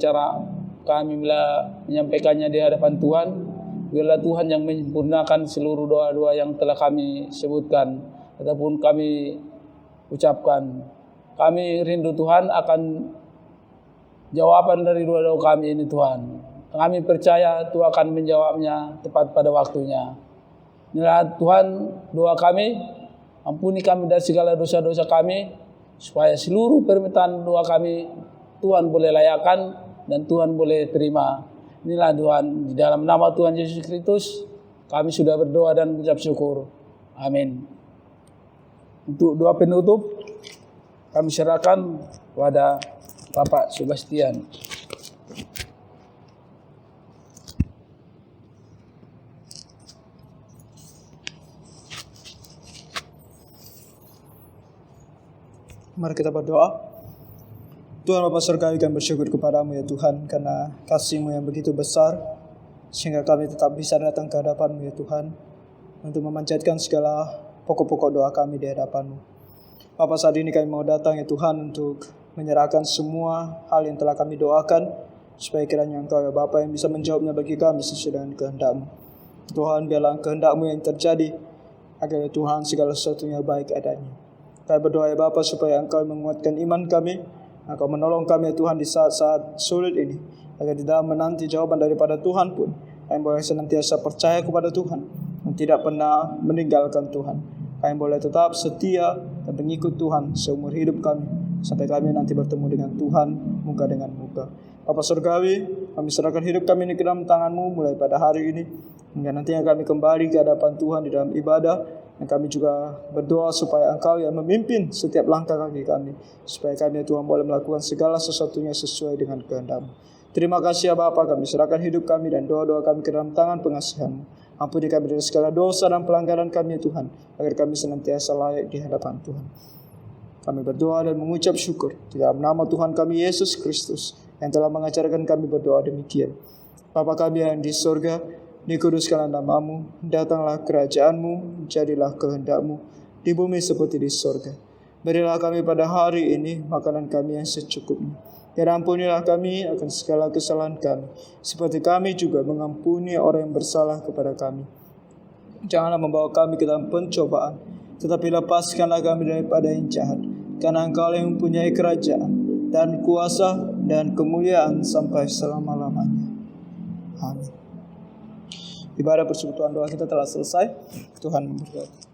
menyampaikannya di hadapan Tuhan, biarlah Tuhan yang menyempurnakan seluruh doa-doa yang telah kami sebutkan ataupun kami ucapkan. Kami rindu Tuhan akan jawaban dari doa-doa kami ini Tuhan. Kami percaya Tuhan akan menjawabnya tepat pada waktunya. Inilah Tuhan doa kami, ampuni kami dari segala dosa-dosa kami, supaya seluruh permintaan doa kami Tuhan boleh layakkan dan Tuhan boleh terima. Inilah Tuhan, di dalam nama Tuhan Yesus Kristus kami sudah berdoa dan mengucap syukur. Amin. Untuk doa penutup kami serahkan kepada Bapak Sebastian. Mari kita berdoa. Tuhan Bapa Surgawi, kami bersyukur kepadamu ya Tuhan, karena kasih-Mu yang begitu besar, sehingga kami tetap bisa datang ke hadapan-Mu ya Tuhan, untuk memanjatkan segala pokok-pokok doa kami di hadapan-Mu. Bapa, saat ini kami mau datang ya Tuhan untuk menyerahkan semua hal yang telah kami doakan, supaya kiranya Engkau ya Bapa yang bisa menjawabnya bagi kami sesuai dengan kehendak-Mu. Tuhan, biarlah kehendak-Mu yang terjadi, agar ya Tuhan segala sesuatunya baik adanya. Kami berdoa ya Bapa supaya Engkau menguatkan iman kami, Engkau menolong kami ya Tuhan di saat-saat sulit ini, agar tidak menanti jawaban daripada Tuhan pun, kami boleh senantiasa percaya kepada Tuhan dan tidak pernah meninggalkan Tuhan. Kami boleh tetap setia dan mengikut Tuhan seumur hidup kami, sampai kami nanti bertemu dengan Tuhan muka dengan muka. Bapa Surgawi, kami serahkan hidup kami ini ke dalam tangan-Mu mulai pada hari ini, hingga nantinya kami kembali ke hadapan Tuhan di dalam ibadah. Dan kami juga berdoa supaya Engkau yang memimpin setiap langkah kaki kami, supaya kami Tuhan boleh melakukan segala sesuatunya sesuai dengan kehendak-Mu. Terima kasih ya Bapa, kami serahkan hidup kami dan doa-doa kami ke dalam tangan pengasihan-Mu. Ampuni kami dari segala dosa dan pelanggaran kami ya Tuhan, agar kami senantiasa layak di hadapan Tuhan. Kami berdoa dan mengucap syukur di dalam nama Tuhan kami Yesus Kristus, yang telah mengajarkan kami berdoa demikian. Bapa kami yang di sorga, dikuduskanlah nama-Mu, datanglah kerajaan-Mu, jadilah kehendak-Mu di bumi seperti di sorga. Berilah kami pada hari ini makanan kami yang secukupnya. Dan ampunilah kami akan segala kesalahan kami, seperti kami juga mengampuni orang yang bersalah kepada kami. Janganlah membawa kami ke dalam pencobaan, tetapi lepaskanlah kami daripada yang jahat. Karena Engkau yang mempunyai kerajaan dan kuasa dan kemuliaan sampai selama-lamanya. Amin. Ibadah persekutuan doa kita telah selesai. Tuhan memberkati.